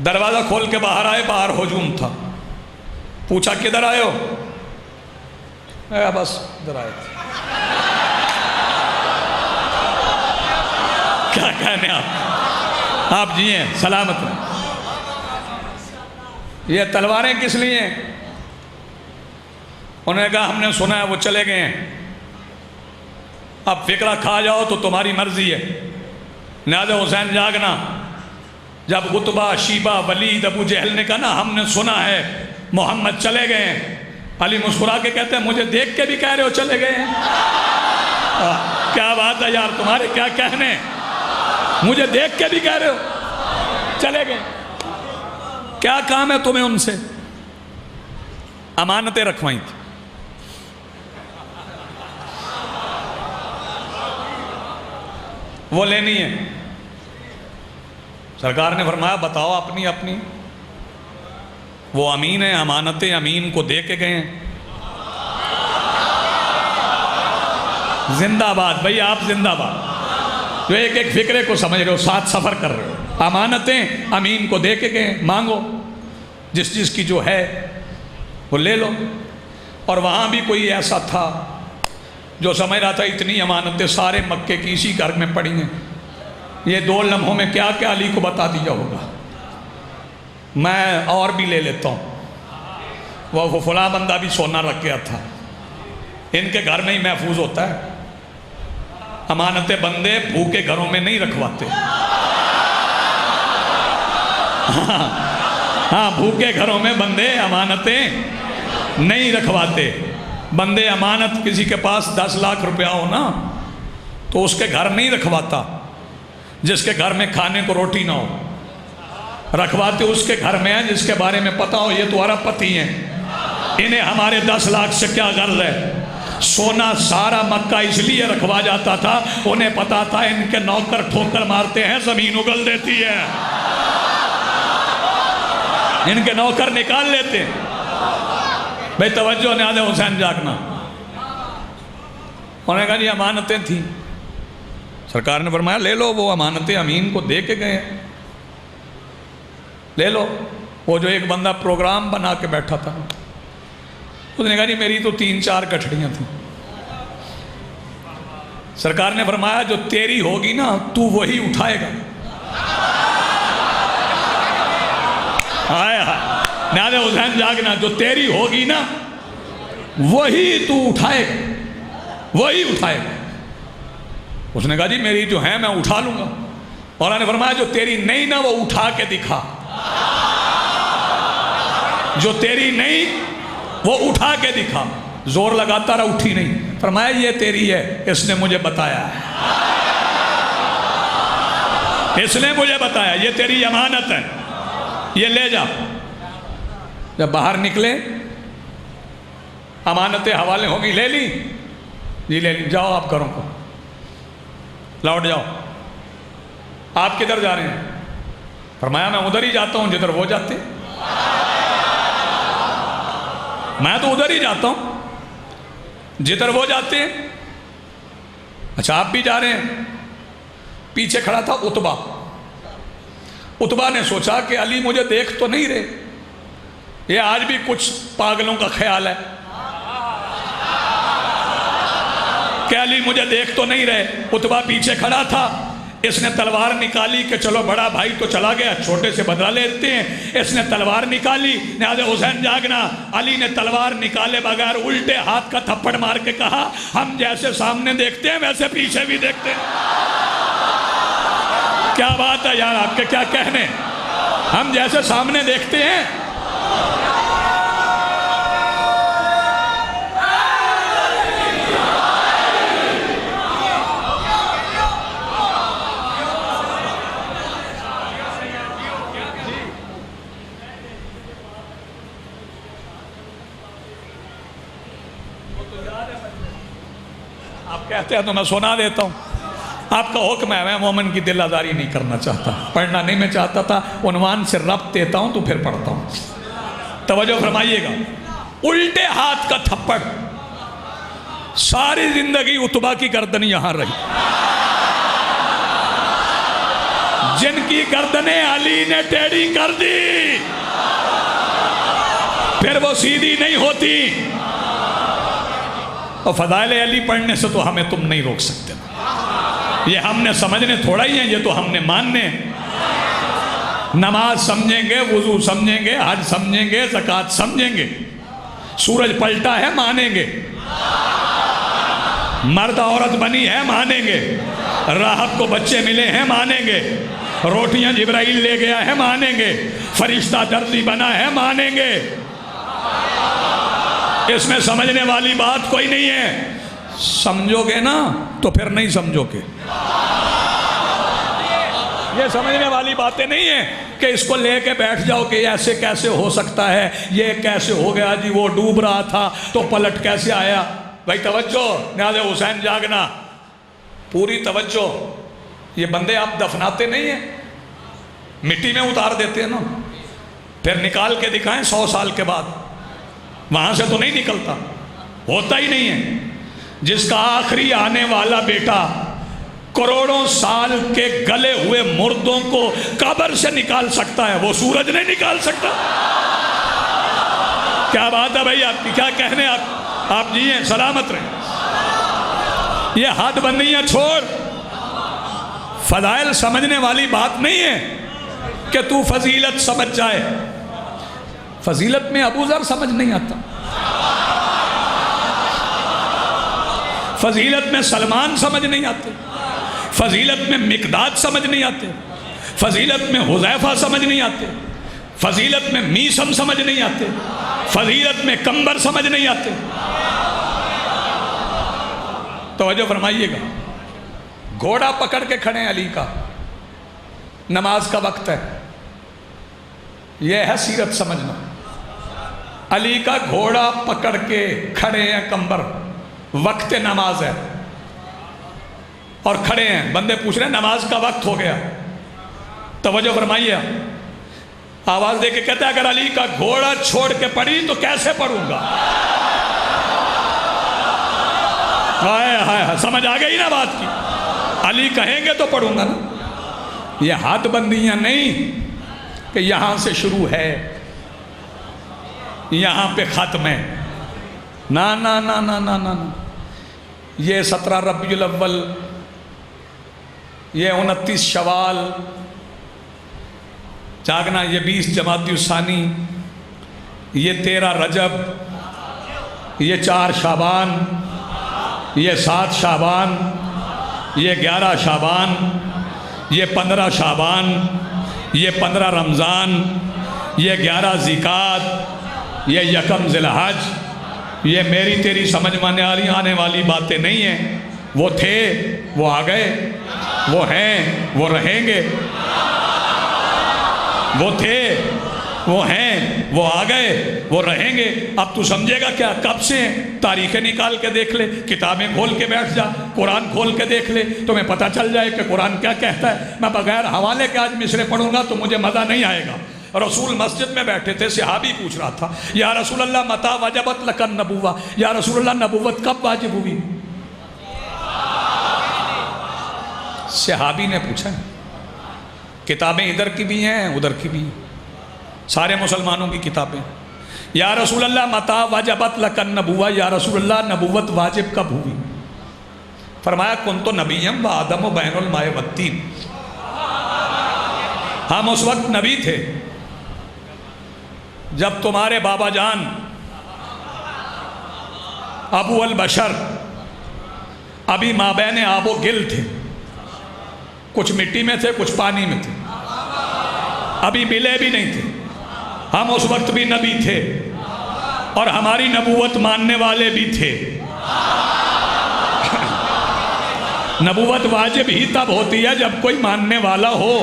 دروازہ کھول کے باہر آئے، باہر ہجوم تھا۔ پوچھا کدھر آئے ہو؟ بس ادھر آئے تھے۔ کیا کہنے آپ جیئیں سلامت ہیں۔ یہ تلواریں کس لیے ہیں؟ انہوں نے کہا ہم نے سنا ہے وہ چلے گئے ہیں، اب فکرہ کھا جاؤ تو تمہاری مرضی ہے، لہذا حسین جاگنا۔ جب عتبہ، شیبہ، ولید، ابو جہل نے کہا نا ہم نے سنا ہے محمد چلے گئے ہیں، علی مسکرا کے کہتے ہیں مجھے دیکھ کے بھی کہہ رہے ہو چلے گئے ہیں؟ کیا بات ہے یار، تمہارے کیا کہنے، مجھے دیکھ کے بھی کہہ رہے ہو چلے گئے؟ کیا کام ہے تمہیں ان سے؟ امانتیں رکھوائیں تھی۔ وہ لینی ہے۔ سرکار نے فرمایا بتاؤ اپنی اپنی۔ وہ امین ہیں، امانتیں امین کو دے کے گئے ہیں۔ زندہ باد بھئی، آپ زندہ باد جو ایک ایک فکرے کو سمجھ رہے ہو، ساتھ سفر کر رہے ہو۔ امانتیں امین کو دے کے گئے ہیں، مانگو جس کی جو ہے وہ لے لو۔ اور وہاں بھی کوئی ایسا تھا جو سمجھ رہا تھا اتنی امانتیں سارے مکے کی اسی گھر میں پڑی ہیں، یہ 2 لمحوں میں کیا کیا علی کو بتا دیا ہوگا، میں اور بھی لے لیتا ہوں۔ وہ فلاں بندہ بھی سونا رکھ گیا تھا، ان کے گھر میں ہی محفوظ ہوتا ہے۔ امانتیں بندے بھوکے گھروں میں نہیں رکھواتے۔ ہاں، بھوکے گھروں میں بندے امانتیں نہیں رکھواتے۔ بندے امانت کسی کے پاس 10 لاکھ روپیہ ہو نا تو اس کے گھر نہیں رکھواتا، جس کے گھر میں کھانے کو روٹی نہ ہو۔ رکھواتے اس کے گھر میں ہیں جس کے بارے میں پتا ہو یہ تو ارب پتی ہیں، انہیں ہمارے 10 لاکھ سے کیا غرض ہے۔ سونا سارا مکہ اس لیے رکھوا جاتا تھا، انہیں پتا تھا ان کے نوکر ٹھوکر مارتے ہیں زمین اگل دیتی ہے، ان کے نوکر نکال لیتے ہیں۔ بھئی توجہ نیاز حسین جاگنا۔ انہوں نے کہا جی امانتیں تھیں۔ سرکار نے فرمایا لے لو، وہ امانتیں امین کو دے کے گئے، لے لو۔ وہ جو ایک بندہ پروگرام بنا کے بیٹھا تھا، اس نے کہا جی میری تو 3-4 گٹھڑیاں تھیں۔ سرکار نے فرمایا جو تیری ہوگی نا تو وہی اٹھائے گا۔ نیاز حسین جاگنا، جو تیری ہوگی نا وہی تو اٹھائے گا، وہی اٹھائے گا۔ اس نے کہا جی میری جو ہے میں اٹھا لوں گا۔ مولا نے فرمایا جو تیری نہیں نا وہ اٹھا کے دکھا، جو تیری نہیں وہ اٹھا کے دکھا۔ زور لگاتا رہا، اٹھی نہیں۔ فرمایا یہ تیری ہے، اس نے مجھے بتایا ہے، اس نے مجھے بتایا یہ تیری امانت ہے، یہ لے جا۔ جب باہر نکلے امانتیں حوالے ہوگی، لے لی جی، لے لی، جاؤ آپ گھروں کو لوٹ جاؤ۔ آپ کدھر جا رہے ہیں؟ فرمایا میں ادھر ہی جاتا ہوں جدھر وہ جاتے، میں تو ادھر ہی جاتا ہوں جدھر وہ جاتے ہیں۔ اچھا آپ بھی جا رہے ہیں؟ پیچھے کھڑا تھا عتبہ، عتبہ نے سوچا کہ علی مجھے دیکھ تو نہیں رہے، یہ آج بھی کچھ پاگلوں کا خیال ہے کہ علی مجھے دیکھ تو نہیں رہے۔ عتبہ پیچھے کھڑا تھا، اس نے تلوار نکالی کہ چلو بڑا بھائی تو چلا گیا، چھوٹے سے بدلہ لیتے ہیں۔ اس نے تلوار نکالی، نیاز حسین جاگنا۔ علی نے تلوار نکالے بغیر الٹے ہاتھ کا تھپڑ مار کے کہا، ہم جیسے سامنے دیکھتے ہیں ویسے پیچھے بھی دیکھتے ہیں۔ کیا بات ہے یار، آپ کے کیا کہنے، ہم جیسے سامنے دیکھتے ہیں۔ آپ کہتے ہیں تو میں سنا دیتا ہوں، آپ کا حکم ہے، میں مومن کی دل آزاری نہیں کرنا چاہتا، پڑھنا نہیں میں چاہتا تھا، عنوان سے ربط دیتا ہوں تو پھر پڑھتا ہوں۔ توجہ فرمائیے گا، الٹے ہاتھ کا تھپڑ، ساری زندگی عتبہ کی گردن یہاں رہی، جن کی گردنیں علی نے ٹیڑھی کر دی پھر وہ سیدھی نہیں ہوتی۔ اور فضائل علی پڑھنے سے تو ہمیں تم نہیں روک سکتے، یہ ہم نے سمجھنے تھوڑا ہی ہیں، یہ تو ہم نے ماننے۔ نماز سمجھیں گے، وضو سمجھیں گے، حج سمجھیں گے، زکوٰۃ سمجھیں گے، سورج پلٹا ہے مانیں گے، مرد عورت بنی ہے مانیں گے، راہب کو بچے ملے ہیں مانیں گے، روٹیاں جبرائیل لے گیا ہے مانیں گے، فرشتہ درزی بنا ہے مانیں گے۔ اس میں سمجھنے والی بات کوئی نہیں ہے، سمجھو گے نا تو پھر نہیں سمجھو گے۔ یہ سمجھنے والی باتیں نہیں ہیں کہ اس کو لے کے بیٹھ جاؤ کہ ایسے کیسے ہو سکتا ہے، یہ کیسے ہو گیا جی، وہ ڈوب رہا تھا تو پلٹ کیسے آیا۔ بھائی توجہ، نیاز حسین جاگنا، پوری توجہ۔ یہ بندے آپ دفناتے نہیں ہیں، مٹی میں اتار دیتے ہیں نا، پھر نکال کے دکھائیں 100 سال کے بعد، وہاں سے تو نہیں نکلتا، ہوتا ہی نہیں ہے۔ جس کا آخری آنے والا بیٹا کروڑوں سال کے گلے ہوئے مردوں کو قبر سے نکال سکتا ہے، وہ سورج نہیں نکال سکتا۔ کیا بات ہے بھائی، آپ کی کیا کہنے، آپ جیئیں سلامت رہیں۔ یہ حد بندیاں چھوڑ، فضائل سمجھنے والی بات نہیں ہے کہ تو فضیلت سمجھ جائے۔ فضیلت میں ابو ذر سمجھ نہیں آتا، فضیلت میں سلمان سمجھ نہیں آتے، فضیلت میں مقداد سمجھ نہیں آتے، فضیلت میں حذیفہ سمجھ نہیں آتے، فضیلت میں میسم سمجھ نہیں آتے، فضیلت میں کمبر سمجھ نہیں آتے۔ توجہ فرمائیے گا، گھوڑا پکڑ کے کھڑے ہیں علی کا، نماز کا وقت ہے، یہ ہے سیرت سمجھنا۔ علی کا گھوڑا پکڑ کے کھڑے ہیں کمبر، وقت نماز ہے اور کھڑے ہیں، بندے پوچھ رہے ہیں نماز کا وقت ہو گیا۔ توجہ فرمائیے، آواز دے کے کہتا ہے اگر علی کا گھوڑا چھوڑ کے پڑھی تو کیسے پڑھوں گا؟ ہائے ہائے، سمجھ آ گئی نا بات کی، علی کہیں گے تو پڑھوں گا نا۔ یہ ہاتھ بندیاں نہیں کہ یہاں سے شروع ہے یہاں پہ ختم ہے، نا نا نا نا نا نا، یہ 17 ربیع الاول، یہ 29 شوال جاگنا، یہ 20 جمادی الثانی، یہ 13 رجب، یہ 4 شعبان، یہ 7 شعبان، یہ 11 شعبان، یہ 15 شعبان، یہ 15 رمضان، یہ 11 ذیقعدہ، یہ 1 ذی الحج۔ یہ میری تیری سمجھ میں آنے والی باتیں نہیں ہیں، وہ تھے وہ آ گئے، وہ ہیں وہ رہیں گے، وہ تھے وہ ہیں وہ آ گئے وہ رہیں گے۔ اب تو سمجھے گا کیا؟ کب سے تاریخیں نکال کے دیکھ لے، کتابیں کھول کے بیٹھ جا، قرآن کھول کے دیکھ لے، تمہیں پتہ چل جائے کہ قرآن کیا کہتا ہے۔ میں بغیر حوالے کے آج مصرے پڑھوں گا تو مجھے مزہ نہیں آئے گا۔ رسول مسجد میں بیٹھے تھے، صحابی پوچھ رہا تھا یا رسول اللہ متی وجبت لک النبوہ، یا رسول اللہ نبوت کب واجب ہوئی؟ صحابی نے پوچھا کتابیں ادھر کی بھی ہیں ادھر کی بھی ہیں، سارے مسلمانوں کی کتابیں۔ یا رسول اللہ متا وجبت لک النبوہ، یا رسول اللہ نبوت واجب کب ہوئی؟ فرمایا کنت نبیم و آدم و بین الماء والتین، ہم اس وقت نبی تھے جب تمہارے بابا جان ابو البشر ابھی مابین آب و گل تھے، کچھ مٹی میں تھے کچھ پانی میں تھے، ابھی ملے بھی نہیں تھے، ہم اس وقت بھی نبی تھے اور ہماری نبوت ماننے والے بھی تھے۔ نبوت واجب ہی تب ہوتی ہے جب کوئی ماننے والا ہو،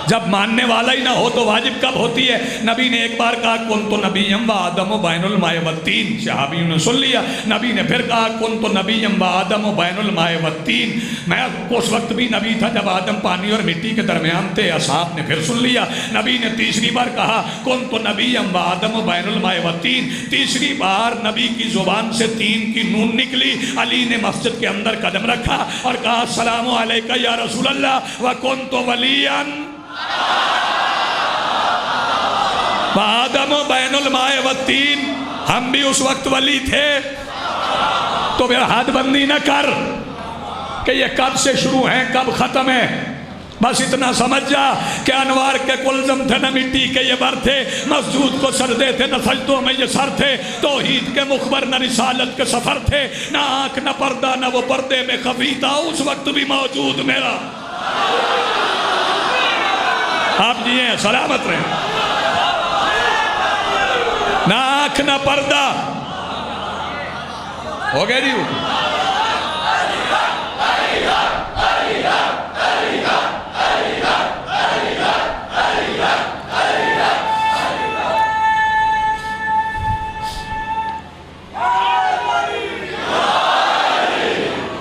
جب ماننے والا ہی نہ ہو تو واجب کب ہوتی ہے؟ نبی نے ایک بار کہا کنت نبیم و آدم و بین الماء والتین، صحابیوں نے سن لیا۔ نبی نے پھر کہا کنت نبیم و آدم و بین الماء والتین، میں اس وقت بھی نبی تھا جب آدم پانی اور مٹی کے درمیان تھے، اصحاب نے پھر سن لیا۔ نبی نے تیسری بار کہا کنت نبیم و آدم و بین الماء والتین، تیسری بار نبی کی زبان سے تین کی نون نکلی۔ علی نے مسجد کے اندر قدم رکھا اور کہا السلام علیکہ یا رسول اللہ وکنت ولیاً آدم و بین الماء والتین، ہم بھی اس وقت ولی تھے۔ تو پھر حد بندی نہ کر کہ یہ کب سے شروع ہیں کب ختم ہے، بس اتنا سمجھ جا کہ انوار کے کلزم تھے نہ مٹی کے یہ بر تھے، مسجود کو سجدے تھے نہ سجدوں میں یہ سر تھے، توحید کے مخبر نہ رسالت کے سفر تھے، نہ آنکھ نہ پردہ نہ وہ پردے میں خفی تھا، اس وقت بھی موجود میرا۔ آپ جی ہیں سلامت رہیں، نہ آنکھ نہ پردہ ہو گئے جی۔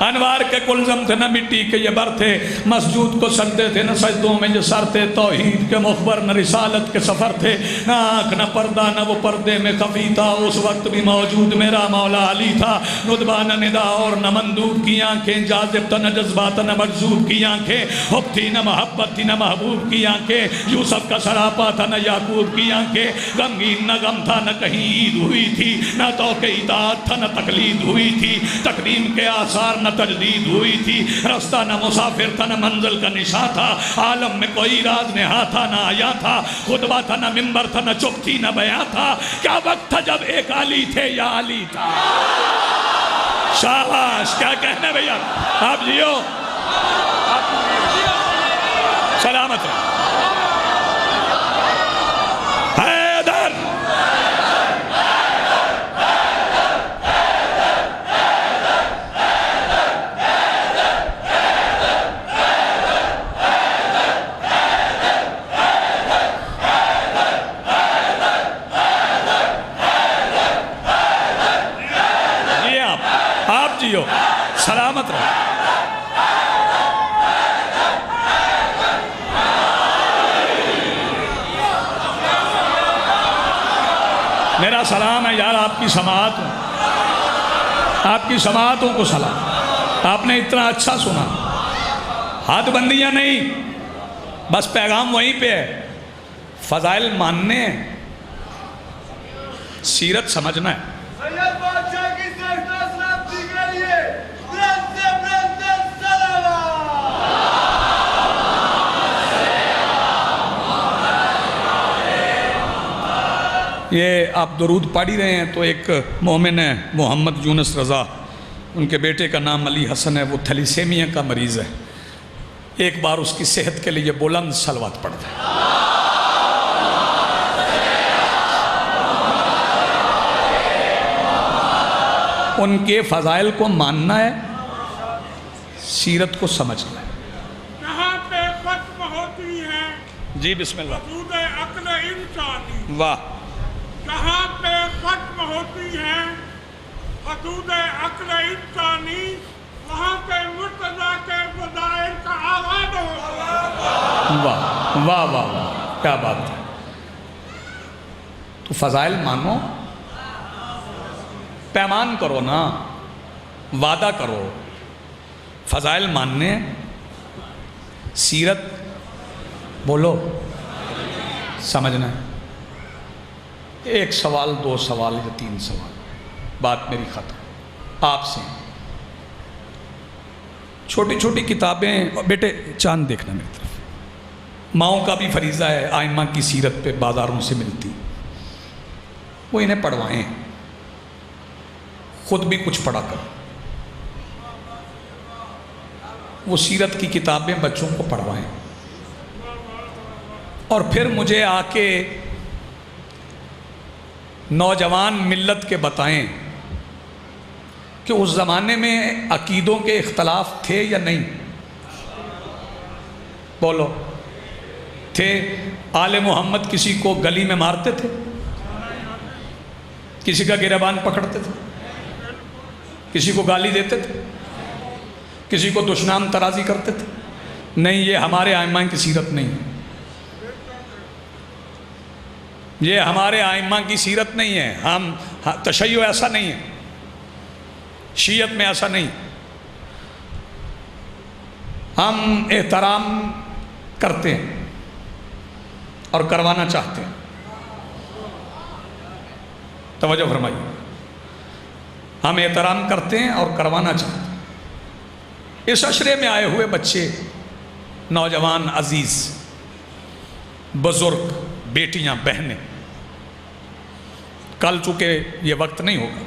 انوار کے کلزم تھے نہ مٹی کے یہ بر تھے، مسجود کو سجدے تھے نہ سجدوں میں یہ سر تھے، توحید کے مخبر نہ رسالت کے سفر تھے، نہ آنکھ نہ پردہ نہ وہ پردے میں خفی تھا، اس وقت بھی موجود میرا مولا علی تھا۔ ندبہ نہ ندا اور نہ مندوب کی آنکھیں، جاذب تھا نہ جذبات نہ مجذوب کی آنکھیں، حب تھی نہ محبت تھی نہ محبوب کی آنکھیں، یوسف کا سراپا تھا نہ یعقوب کی آنکھیں، غمگین نہ غم تھا نہ کہیں عید ہوئی تھی، نہ توقع اطاعت تھا نہ تقلید ہوئی تھی، تقدیم کے آثار نہ تجدید ہوئی تھی، رستہ نہ مسافر تھا نہ منزل کا نشاں تھا، عالم میں کوئی راز نہا تھا نہ آیا تھا، خطبہ تھا نہ منبر تھا نہ چپ تھی نہ بیاں تھا، کیا وقت تھا جب ایک علی تھے یا علی تھا؟ شاباش، کیا کہنے بھیا آپ جیو، سلامت رہے۔ حیدر سلامت رہو۔ میرا سلام ہے یار آپ کی سماعت، آپ کی سماعتوں کو سلام، آپ نے اتنا اچھا سنا، حد بندیاں نہیں، بس پیغام وہیں پہ ہے، فضائل ماننے ہیں، سیرت سمجھنا ہے۔ یہ آپ درود پڑھ ہی رہے ہیں تو ایک مومن ہے محمد یونس رضا، ان کے بیٹے کا نام علی حسن ہے، وہ تھیلیسیمیا کا مریض ہے، ایک بار اس کی صحت کے لیے بلند صلوات پڑھ دیں۔ ان کے فضائل کو ماننا ہے، سیرت کو سمجھنا ہے۔ کہاں پہ ختم ہوتی ہے جی بسم اللہ، حدود عقل انسانی، واہ، کہاں پہ ختم ہوتی ہے حدود عقل انسانی، وہاں پہ مرتضیٰ کے فضائل کا آغاز ہوتا ہے۔ واہ واہ واہ، کیا بات ہے۔ تو فضائل مانو، پیمان کرو نا، وعدہ کرو، فضائل ماننے، سیرت بولو سمجھنا ہے. ایک سوال، دو سوال یا تین سوال، بات میری ختم آپ سے. چھوٹی چھوٹی کتابیں، بیٹے چاند دیکھنا میری طرف. ماؤں کا بھی فریضہ ہے، آئمہ کی سیرت پہ بازاروں سے ملتی، وہ انہیں پڑھوائیں، خود بھی کچھ پڑھا کر. وہ سیرت کی کتابیں بچوں کو پڑھوائیں، اور پھر مجھے آ کے نوجوان ملت کے بتائیں کہ اس زمانے میں عقیدوں کے اختلاف تھے یا نہیں. بولو تھے؟ آل محمد کسی کو گلی میں مارتے تھے؟ کسی کا گریبان پکڑتے تھے؟ کسی کو گالی دیتے تھے؟ کسی کو دشنام ترازی کرتے تھے؟ نہیں، یہ ہمارے ائمہ کی سیرت نہیں ہے. یہ ہمارے ائمہ کی سیرت نہیں ہے. ہم تشیع ایسا نہیں ہے، شیعت میں ایسا نہیں. ہم احترام کرتے ہیں اور کروانا چاہتے ہیں. توجہ فرمائیے، ہم احترام کرتے ہیں اور کروانا چاہتے ہیں. اس عشرے میں آئے ہوئے بچے، نوجوان عزیز، بزرگ، بیٹیاں، بہنیں، کل چونکہ یہ وقت نہیں ہوگا،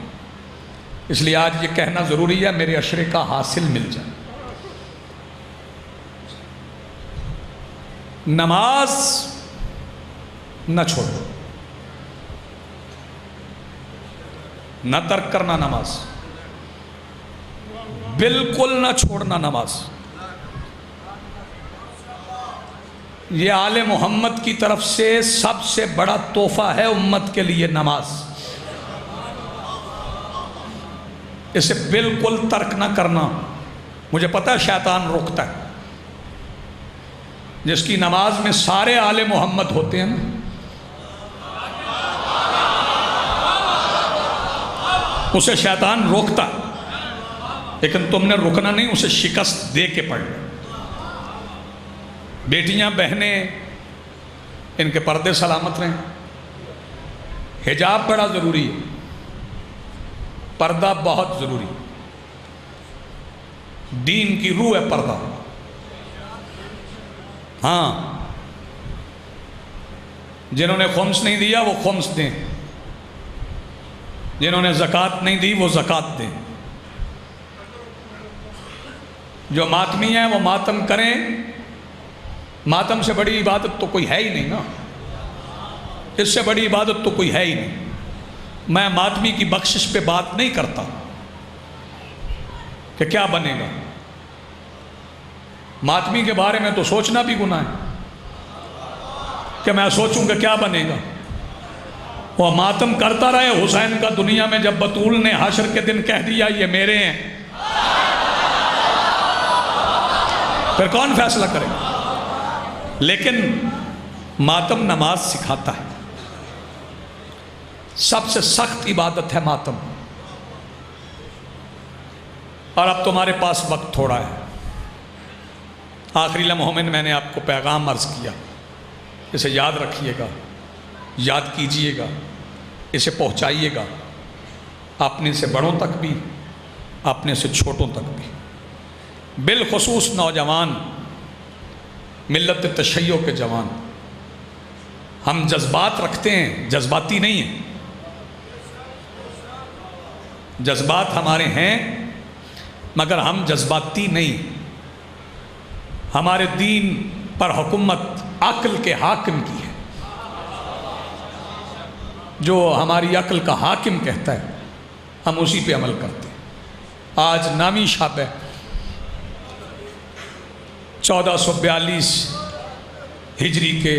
اس لیے آج یہ کہنا ضروری ہے، میرے عشرے کا حاصل مل جائے. نماز نہ چھوڑو، نہ ترک کرنا نماز، بالکل نہ چھوڑنا نماز. یہ آل محمد کی طرف سے سب سے بڑا تحفہ ہے امت کے لیے نماز. اسے بالکل ترک نہ کرنا. مجھے پتہ ہے شیطان روکتا ہے. جس کی نماز میں سارے آل محمد ہوتے ہیں نا، اسے شیطان روکتا ہے، لیکن تم نے رکنا نہیں، اسے شکست دے کے پڑھنا. بیٹیاں، بہنیں، ان کے پردے سلامت رہیں. حجاب بڑا ضروری ہے، پردہ بہت ضروری. دین کی روح ہے پردہ. ہاں، جنہوں نے خمس نہیں دیا وہ خمس دیں، جنہوں نے زکوٰۃ نہیں دی وہ زکوٰۃ دیں. جو ماتمی ہیں وہ ماتم کریں. ماتم سے بڑی عبادت تو کوئی ہے ہی نہیں نا، اس سے بڑی عبادت تو کوئی ہے ہی نہیں. میں ماتمی کی بخشش پہ بات نہیں کرتا کہ کیا بنے گا. ماتمی کے بارے میں تو سوچنا بھی گناہ ہے کہ میں سوچوں کہ کیا بنے گا. وہ ماتم کرتا رہے حسین کا دنیا میں. جب بطول نے حشر کے دن کہہ دیا یہ میرے ہیں، پھر کون فیصلہ کرے گا؟ لیکن ماتم نماز سکھاتا ہے. سب سے سخت عبادت ہے ماتم. اور اب تمہارے پاس وقت تھوڑا ہے. آخری لمحوں میں نے آپ کو پیغام عرض کیا، اسے یاد رکھیے گا، یاد کیجئے گا، اسے پہنچائیے گا اپنے سے بڑوں تک بھی، اپنے سے چھوٹوں تک بھی. بالخصوص نوجوان، ملت تشیع کے جوان. ہم جذبات رکھتے ہیں، جذباتی نہیں ہیں. جذبات ہمارے ہیں مگر ہم جذباتی نہیں. ہمارے دین پر حکومت عقل کے حاکم کی ہے. جو ہماری عقل کا حاکم کہتا ہے ہم اسی پہ عمل کرتے ہیں. آج نامی شب ہے، 1442 ہجری کے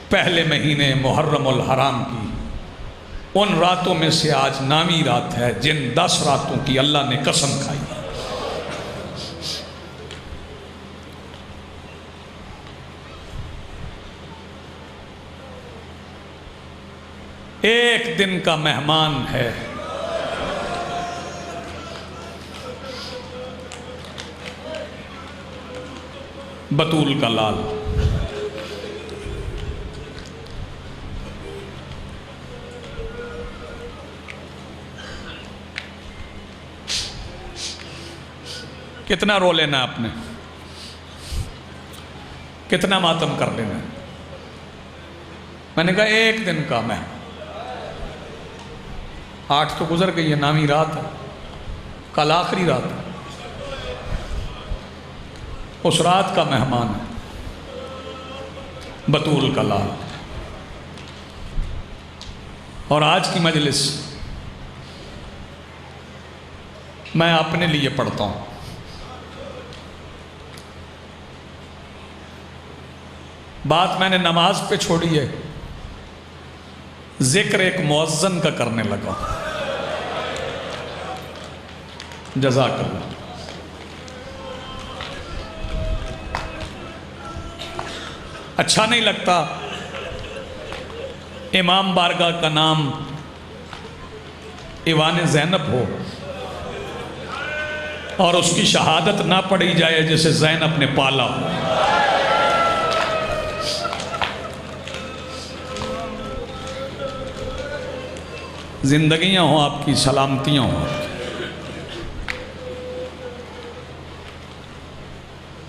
پہلے مہینے محرم الحرام کی ان راتوں میں سے آج نامی رات ہے جن 10 راتوں کی اللہ نے قسم کھائی. ایک دن کا مہمان ہے، بطول کا لال. کتنا رو لینا آپ نے، کتنا ماتم کر لینا؟ میں نے کہا ایک دن کا میں 8 تو گزر گئی ہے، نامی رات ہے، کل آخری رات ہے، اس رات کا مہمان ہے بطول کا لال، اور آج کی مجلس میں اپنے لیے پڑھتا ہوں۔ بات میں نے نماز پہ چھوڑی ہے، ذکر ایک مؤذن کا کرنے لگا۔ جزاک اللہ۔ اچھا نہیں لگتا امام بارگاہ کا نام ایوان زینب ہو اور اس کی شہادت نہ پڑھی جائے جسے زینب نے پالا ہو۔ زندگیاں ہوں آپ کی، سلامتیاں ہوں آپ کی۔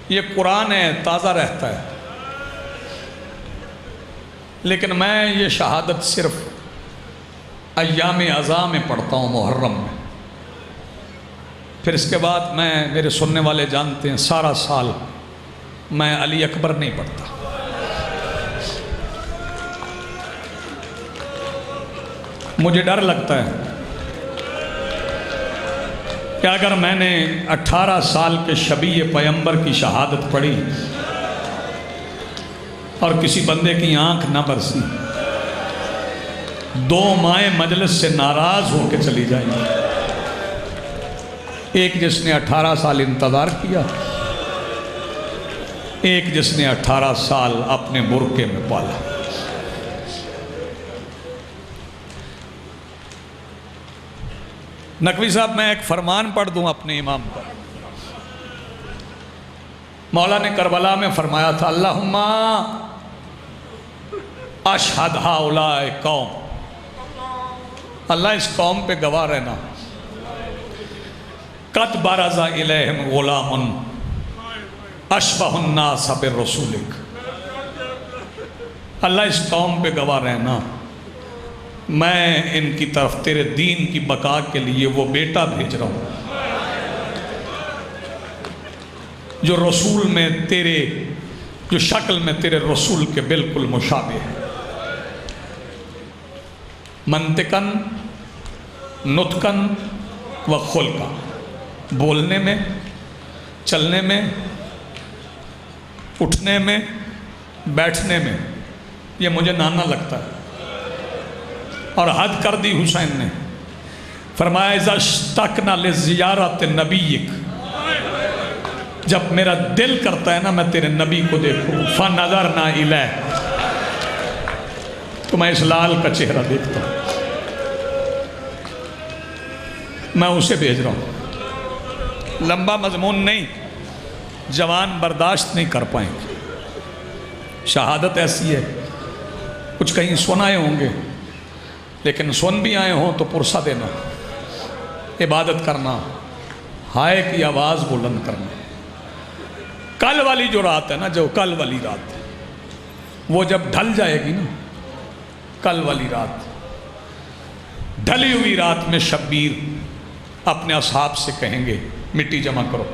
یہ قرآن ہے، تازہ رہتا ہے، لیکن میں یہ شہادت صرف ایام اعزاء میں پڑھتا ہوں، محرم میں۔ پھر اس کے بعد میرے سننے والے جانتے ہیں سارا سال میں علی اکبر نہیں پڑھتا۔ مجھے ڈر لگتا ہے کہ اگر میں نے 18 سال کے شبیہ پیمبر کی شہادت پڑھی اور کسی بندے کی آنکھ نہ برسی، 2 مائیں مجلس سے ناراض ہو کے چلی جائیں گی، ایک جس نے 18 سال انتظار کیا، ایک جس نے 18 سال اپنے برقعے میں پالا۔ نقوی صاحب میں ایک فرمان پڑھ دوں اپنے امام کا۔ مولا نے کربلا میں فرمایا تھا اللہم اشہد ہؤلاء قوم، اللہ اس قوم پہ گواہ رہنا، قد برز الیہم غلام اشبہ الناس برسولک، اللہ اس قوم پہ گواہ رہنا میں ان کی طرف تیرے دین کی بقا کے لیے وہ بیٹا بھیج رہا ہوں جو رسول میں جو شکل میں تیرے رسول کے بالکل مشابہ ہے، منطقاً، نطقاً و خلقاً، بولنے میں، چلنے میں، اٹھنے میں، بیٹھنے میں، یہ مجھے نانا لگتا ہے۔ اور حد کر دی حسین نے، فرمایا اذا اشتقنا لزیارت نبیک، جب میرا دل کرتا ہے نا میں تیرے نبی کو دیکھوں، فنظرنا الیہ، تو میں اس لال کا چہرہ دیکھتا ہوں، میں اسے بھیج رہا ہوں۔ لمبا مضمون نہیں، جوان برداشت نہیں کر پائیں گے، شہادت ایسی ہے، کچھ کہیں سنائے ہوں گے لیکن سن بھی آئے ہوں تو پرسہ دینا، عبادت کرنا، ہائے کی آواز بلند کرنا۔ کل والی جو رات ہے نا، جو کل والی رات ہے، وہ جب ڈھل جائے گی نا، کل والی رات، ڈھلی ہوئی رات میں شبیر اپنے اصحاب سے کہیں گے مٹی جمع کرو،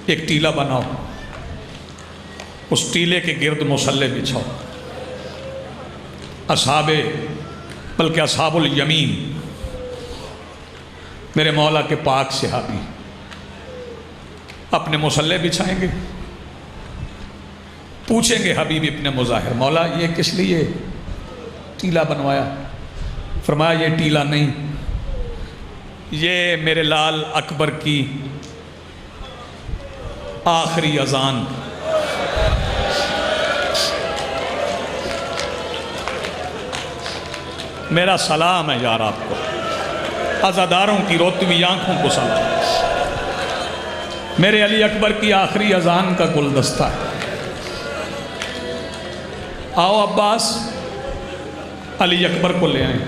ایک ٹیلہ بناؤ، اس ٹیلے کے گرد مصلے بچھاؤ، بلکہ اصحاب الیمین میرے مولا کے پاک صحابی اپنے مصلے بچھائیں گے، پوچھیں گے حبیب ابن مظاہر مولا یہ کس لیے ٹیلہ بنوایا؟ فرمایا یہ ٹیلہ نہیں، یہ میرے لال اکبر کی آخری اذان، میرا سلام ہے یار آپ کو، عزاداروں کی روتی ہوئی آنکھوں کو سلام، میرے علی اکبر کی آخری اذان کا گلدستہ ہے۔ آؤ عباس، علی اکبر کو لے آئیں،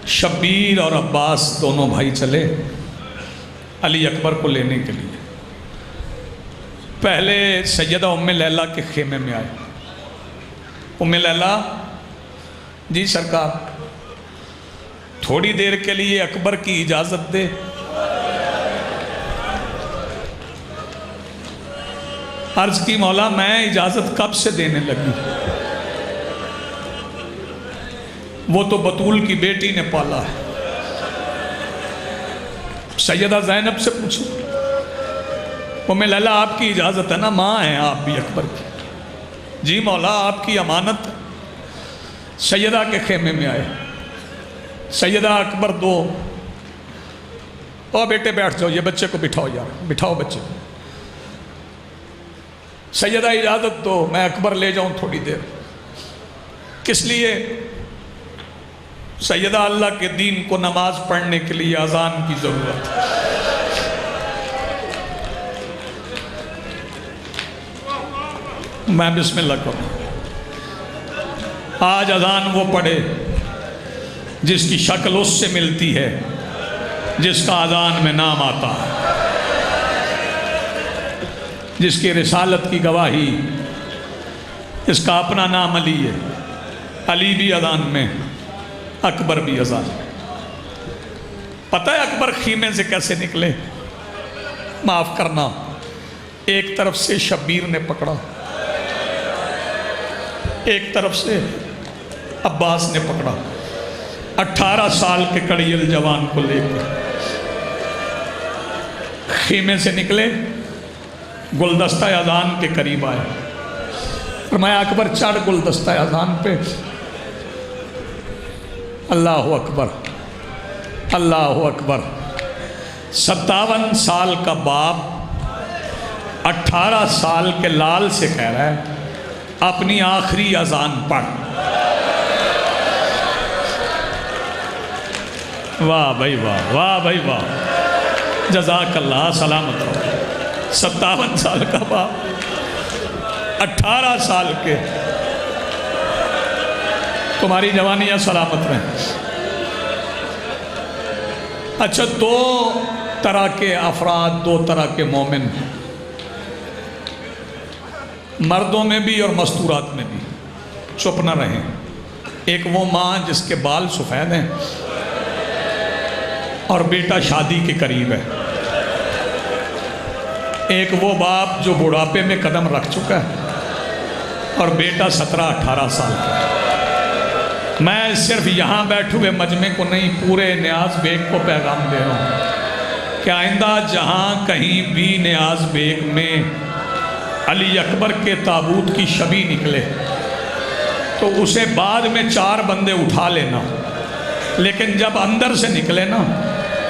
شبیر اور عباس دونوں بھائی چلے علی اکبر کو لینے کے لیے۔ پہلے سیدہ ام لیلہ کے خیمے میں آئے۔ ام لیلہ، جی سرکار تھوڑی دیر کے لیے اکبر کی اجازت دے۔ عرض کی مولا میں اجازت کب سے دینے لگی؟ وہ تو بطول کی بیٹی نے پالا ہے۔ سیدہ زینب سے پوچھو، ام لیلہ آپ کی اجازت ہے نا، ماں ہیں آپ بھی اکبر کی۔ جی مولا آپ کی امانت۔ سیدہ کے خیمے میں آئے۔ سیدہ اکبر دو، او بیٹے بیٹھ جاؤ، یہ بچے کو بٹھاؤ یار، بٹھاؤ بچے کو۔ سیدہ اجازت دو میں اکبر لے جاؤں تھوڑی دیر۔ کس لیے؟ سیدہ اللہ کے دین کو نماز پڑھنے کے لیے اذان کی ضرورت ہے۔ میں بسم اللہ کروں۔ آج اذان وہ پڑھے جس کی شکل اس سے ملتی ہے جس کا اذان میں نام آتا ہے، جس کی رسالت کی گواہی، اس کا اپنا نام علی ہے۔ علی بھی اذان میں، اکبر بھی اذان میں۔ پتہ ہے اکبر خیمے سے کیسے نکلے؟ معاف کرنا، ایک طرف سے شبیر نے پکڑا، ایک طرف سے عباس نے پکڑا۔ 18 سال کے کڑیل جوان کو لے کر خیمے سے نکلے، گلدستہ اذان کے قریب آئے۔ فرمایا اکبر چڑھ گلدستہ اذان پہ۔ اللہ اکبر، اللہ اکبر۔ 57 سال کا باپ 18 سال کے لال سے کہہ رہا ہے اپنی آخری اذان پڑھ۔ واہ بھائی واہ، واہ بھائی واہ، جزاک اللہ، سلامت رہو۔ 57 سال کا باپ 18 سال کے، تمہاری جوانیاں سلامت رہیں۔ اچھا، دو طرح کے افراد، دو طرح کے مومن، مردوں میں بھی اور مستورات میں بھی، چپ نہ رہیں۔ ایک وہ ماں جس کے بال سفید ہیں اور بیٹا شادی کے قریب ہے، ایک وہ باپ جو بڑھاپے میں قدم رکھ چکا ہے اور بیٹا 17-18 سال کا ہے۔ میں صرف یہاں بیٹھے ہوئے مجمع کو نہیں، پورے نیاز بیگ کو پیغام دے رہا ہوں کہ آئندہ جہاں کہیں بھی نیاز بیگ میں علی اکبر کے تابوت کی شبی نکلے تو اسے بعد میں 4 بندے اٹھا لینا، لیکن جب اندر سے نکلے نا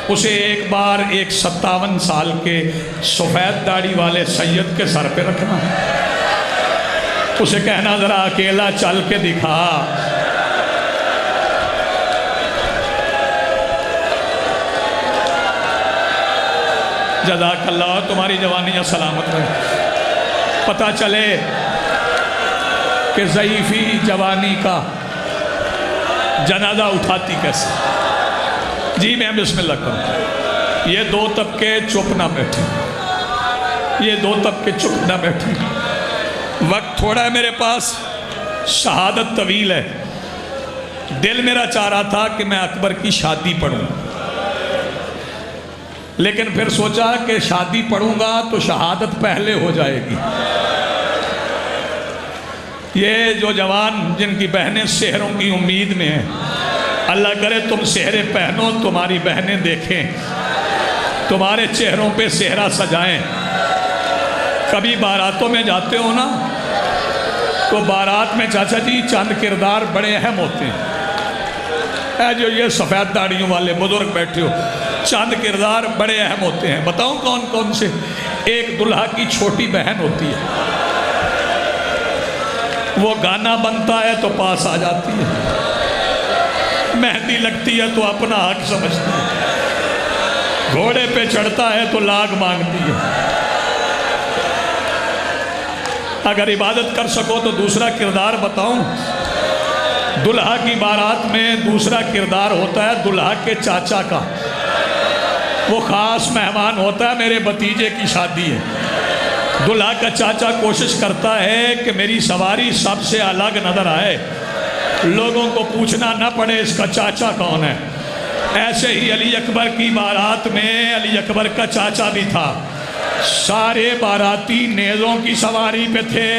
اسے ایک بار ایک 57 سال کے سفید داڑھی والے سید کے سر پہ رکھنا، اسے کہنا ذرا اکیلا چل کے دکھا۔ جزاک اللہ، تمہاری جوانیاں سلامت رہے۔ پتہ چلے کہ ضعیفی جوانی کا جنازہ اٹھاتی کیسے۔ جی میں بسم اللہ کروں۔ یہ 2 طبقے چپ نہ بیٹھے، یہ 2 طبقے چپ نہ بیٹھے۔ وقت تھوڑا ہے میرے پاس، شہادت طویل ہے۔ دل میرا چاہ رہا تھا کہ میں اکبر کی شادی پڑھوں، لیکن پھر سوچا کہ شادی پڑھوں گا تو شہادت پہلے ہو جائے گی۔ یہ جو جوان جن کی بہنیں سحروں کی امید میں ہیں، اللہ کرے تم سحریں پہنو، تمہاری بہنیں دیکھیں، تمہارے چہروں پہ سحرہ سجائیں۔ کبھی باراتوں میں جاتے ہو نا تو بارات میں چاچا جی چند کردار بڑے اہم ہوتے ہیں۔ اے جو یہ سفید داڑھیوں والے بزرگ بیٹھے ہو، چند کردار بڑے اہم ہوتے ہیں۔ بتاؤں کون کون سے؟ ایک دلہا کی چھوٹی بہن ہوتی ہے، وہ گانا بنتا ہے تو پاس آ جاتی ہے، مہندی لگتی ہے تو اپنا حق سمجھتی ہے، گھوڑے پہ چڑھتا ہے تو لاگ مانگتی ہے۔ اگر عبادت کر سکو تو دوسرا کردار بتاؤں، دلہا کی بارات میں دوسرا کردار ہوتا ہے دلہا کے چاچا کا. وہ خاص مہمان ہوتا ہے, میرے بھتیجے کی شادی ہے. دلہا کا چاچا کوشش کرتا ہے کہ میری سواری سب سے الگ نظر آئے, لوگوں کو پوچھنا نہ پڑے اس کا چاچا کون ہے. ایسے ہی علی اکبر کی بارات میں علی اکبر کا چاچا بھی تھا. سارے باراتی نیزوں کی سواری پہ تھے.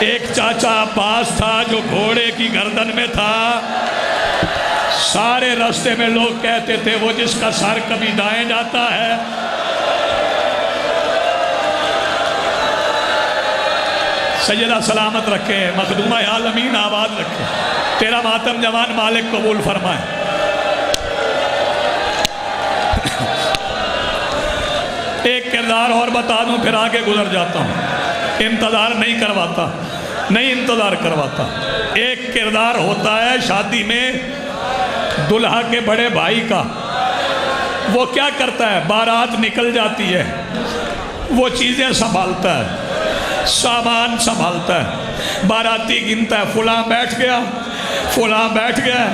ایک چاچا عباس تھا جو گھوڑے کی گردن میں تھا. سارے راستے میں لوگ کہتے تھے وہ جس کا سر کبھی دائیں جاتا ہے. سیدہ سلامت رکھے, مخدومہ عالمین آباد رکھے, تیرا ماتم جوان مالک قبول فرمائے. ایک کردار اور بتا دوں پھر آگے گزر جاتا ہوں. انتظار نہیں کرواتا. ایک کردار ہوتا ہے شادی میں دلہا کے بڑے بھائی کا. وہ کیا کرتا ہے, بارات نکل جاتی ہے, وہ چیزیں سنبھالتا ہے, سامان سنبھالتا ہے, باراتی گنتا ہے, فلاں بیٹھ گیا, فلاں بیٹھ گیا,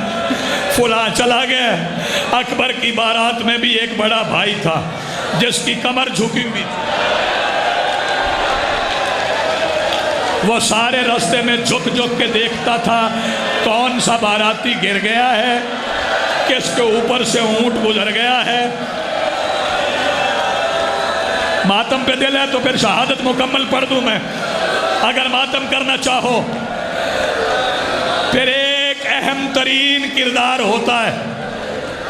فلاں چلا گیا. اکبر کی بارات میں بھی ایک بڑا بھائی تھا جس کی کمر جھکی ہوئی تھی. وہ سارے راستے میں جھک جھک کے دیکھتا تھا کون سا باراتی گر گیا ہے, کس کے اوپر سے اونٹ گزر گیا ہے. ماتم پہ دل ہے تو پھر شہادت مکمل پڑھ دوں میں, اگر ماتم کرنا چاہو. پھر ایک اہم ترین کردار ہوتا ہے,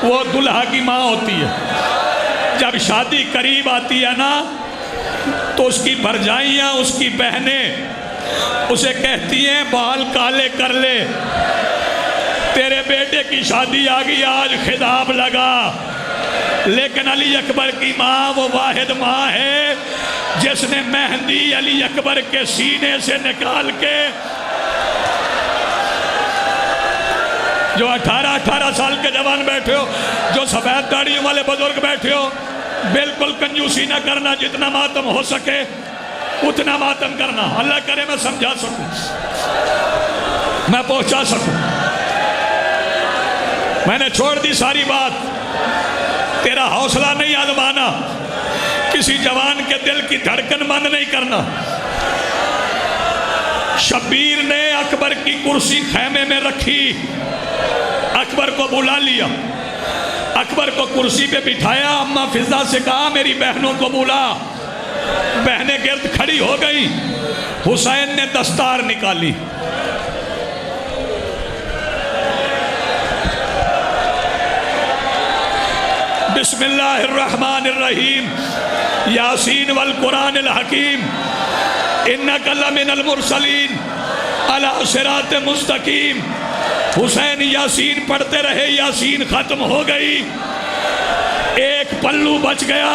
وہ دلہا کی ماں ہوتی ہے. جب شادی قریب آتی ہے نا تو اس کی بھرجائیاں, اس کی بہنیں اسے کہتی ہیں بال کالے کر لے, تیرے بیٹے کی شادی آگئی, آج خطاب لگا. لیکن علی اکبر کی ماں وہ واحد ماں ہے جس نے مہندی علی اکبر کے سینے سے نکال کے, جو 18 سال کے جوان بیٹھے ہو, جو سفید داڑھیوں والے بزرگ بیٹھے ہو, بالکل کنجوسی نہ کرنا, جتنا ماتم ہو سکے اتنا ماتم کرنا. اللہ کرے میں سمجھا سکوں, میں پہنچا سکوں. میں نے چھوڑ دی ساری بات, تیرا حوصلہ نہیں آزمانا, کسی جوان کے دل کی دھڑکن بند نہیں کرنا. شبیر نے اکبر کی کرسی خیمے میں رکھی, اکبر کو بلا لیا, اکبر کو کرسی پہ بٹھایا. اماں فضا سے کہا میری بہنوں کو بلا. بہنیں گرد کھڑی ہو گئی. حسین نے دستار نکالی, بسم اللہ الرحمن الرحیم, یاسین والقرآن الحکیم, انک لمن المرسلین علی صراط مستقیم. حسین یاسین پڑھتے رہے, یاسین ختم ہو گئی, ایک پلو بچ گیا.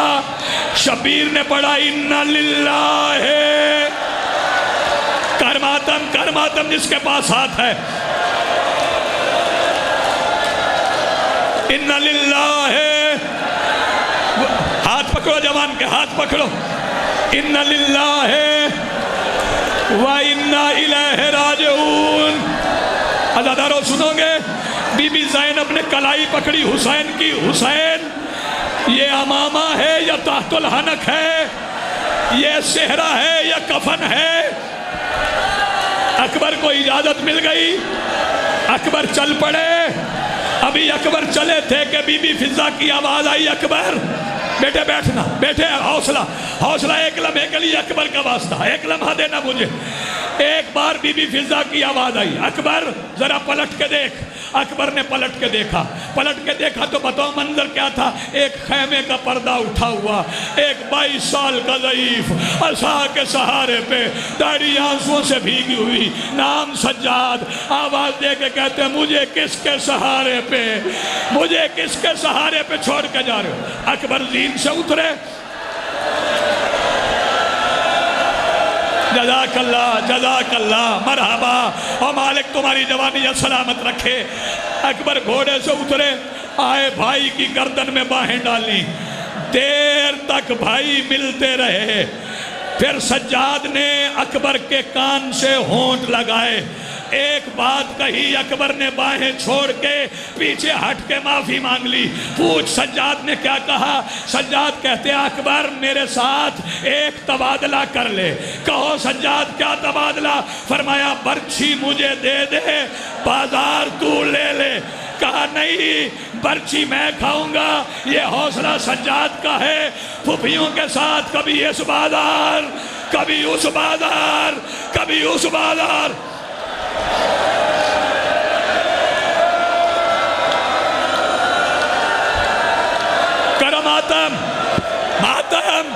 شبیر نے پڑھا اِنَّ لِلَّهِ, کر ماتم جس کے پاس ہاتھ ہے, اِنَّ لِلَّهِ, ہاتھ پکڑو جوان کے, ہاتھ پکڑو. اِنَّ لِلَّهِ وَإِنَّا إِلَيْهِ رَاجِعُونَ. عزادارو سنو گے, بی بی زینب نے کلائی پکڑی حسین کی. حسین یہ امامہ ہے یا تحت الحنک ہے, یہ صحرا ہے یا کفن ہے. اکبر کو اجازت مل گئی, اکبر چل پڑے. ابھی اکبر چلے تھے کہ بی بی فضا کی آواز آئی, اکبر بیٹے بیٹھنا, بیٹھے حوصلہ, ایک لمحے کے لیے اکبر کا واسطہ, ایک لمحہ دینا مجھے. ایک بار بی بی فضا کی آواز آئی, اکبر ذرا پلٹ کے دیکھ. اکبر نے پلٹ کے دیکھا تو بتاؤ منظر کیا تھا. ایک خیمے کا پردہ اٹھا ہوا, ایک 22 سال کا ضعیف عصا کے سہارے پہ, داڑھی آنسوؤں سے بھیگی ہوئی, نام سجاد, آواز دے کے کہتے مجھے کس کے سہارے پہ چھوڑ کے جا رہے ہو. اکبر زین سے اترے, جزاک اللہ, مرحبا, اور مالک تمہاری جوانی سلامت رکھے. اکبر گھوڑے سے اترے, آئے, بھائی کی گردن میں باہیں ڈالی. دیر تک بھائی ملتے رہے. پھر سجاد نے اکبر کے کان سے ہونٹ لگائے, ایک بات کہی، اکبر نے باہیں چھوڑ کے پیچھے ہٹ کے معافی مانگ لی۔ پوچھ سجاد نے کیا کہا؟ سجاد کہتے ہیں اکبر میرے ساتھ ایک تبادلہ کر لے۔ کہو سجاد کیا تبادلہ؟ فرمایا برچھی مجھے دے دے، بازار تو لے لے۔ کہا نہیں، برچھی میں کھاؤں گا۔ یہ حوصلہ سجاد کا ہے، پھوپھیوں کے ساتھ کبھی اس بازار، کبھی اس بازار، کبھی اس بازار۔ کرو ماتم، ماتم،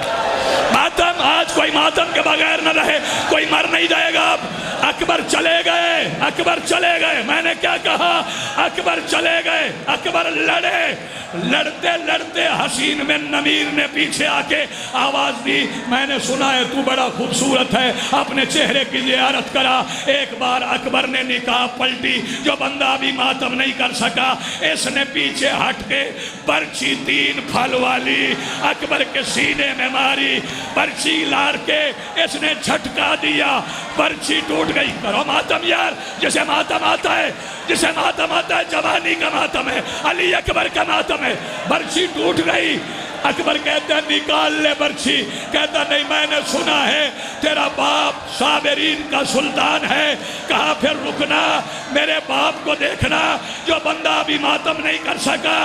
ماتم۔ آج کوئی ماتم کے بغیر نہ رہے، کوئی مر نہیں جائے گا۔ اب اکبر چلے گئے، اکبر چلے گئے۔ میں نے کیا کہا؟ اکبر چلے گئے، اکبر لڑے۔ لڑتے لڑتے حسین بن نمیر نے پیچھے آ کے آواز دی، میں نے سنا ہے تو بڑا خوبصورت ہے، اپنے چہرے کی زیارت کرا۔ ایک بار اکبر نے نکاح پلٹی، جو بندہ ابھی ماتم نہیں کر سکا، اس نے پیچھے ہٹ کے برچھی 3 پھل والی اکبر کے سینے میں ماری۔ برچھی لار کے اس نے جھٹکا دیا، برچھی ٹوٹ گئی۔ کرو ماتم یار، جسے ماتم آتا ہے، جسے ماتم آتا ہے، جوانی کا ماتم ہے، علی اکبر کا ماتم ہے۔ برچھی ٹوٹ گئی۔ اکبر کہتا ہے نکال لے برچھی۔ کہتا نہیں، میں نے سنا ہے تیرا باپ صابرین کا سلطان ہے۔ کہا پھر رکنا، میرے باپ کو دیکھنا، جو بندہ ابھی ماتم نہیں کر سکا۔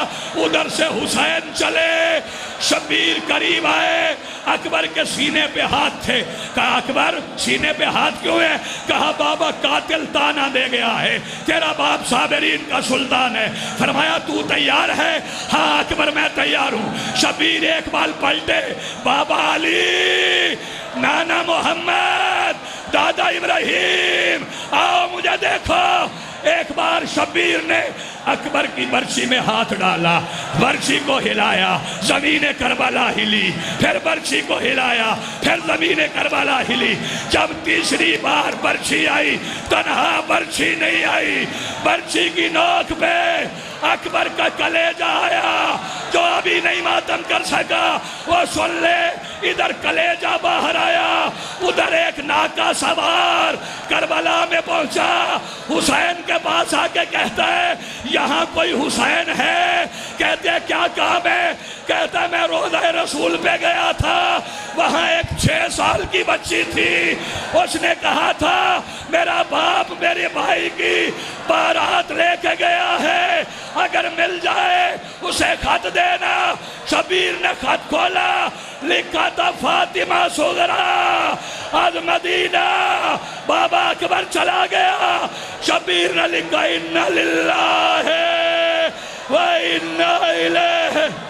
ادھر سے حسین چلے، شبیر قریب آئے، اکبر کے سینے پہ ہاتھ تھے۔ کہا اکبر سینے پہ ہاتھ کیوں ہے؟ کہا بابا قاتل تانا دے گیا ہے، تیرا باپ صابرین کا سلطان ہے۔ فرمایا تو تیار ہے؟ ہاں اکبر میں تیار ہوں۔ شبیر ایک بال پلٹے، بابا علی، نانا محمد، دادا ابراہیم، آؤ مجھے دیکھو۔ ایک بار شبیر نے اکبر کی برچھی میں ہاتھ ڈالا، برچھی کو ہلایا، زمین کربلا ہلی، پھر برچھی کو ہلایا، پھر زمین کربلا ہلی۔ جب تیسری بار برچھی آئی، تنہا برچھی نہیں آئی، برچھی کی نوک پہ اکبر کا کلیجہ آیا۔ جو ابھی نہیں ماتم کر سکا وہ سن لے، ادھر کلیجہ باہر آیا، ادھر ایک ناکا سوار کربلا میں پہنچا، حسین کے پاس آ کے کہتا ہے یہاں کوئی حسین ہے؟ کہتے ہیں کیا کام ہے؟ کہتا ہے میں روضہ رسول پہ گیا تھا، وہاں ایک 6 سال کی بچی تھی، اس نے کہا تھا میرا باپ میرے بھائی کی بارات لے کے گیا ہے، اگر مل جائے اسے خط دینا۔ شبیر نے خط کھولا، لکھا تھا فاطمہ صغرا از مدینہ۔ بابا اکبر چلا گیا، شبیر نے لکھا اِنَّ لِلَّهِ وَإِنَّ إِلَيْهِ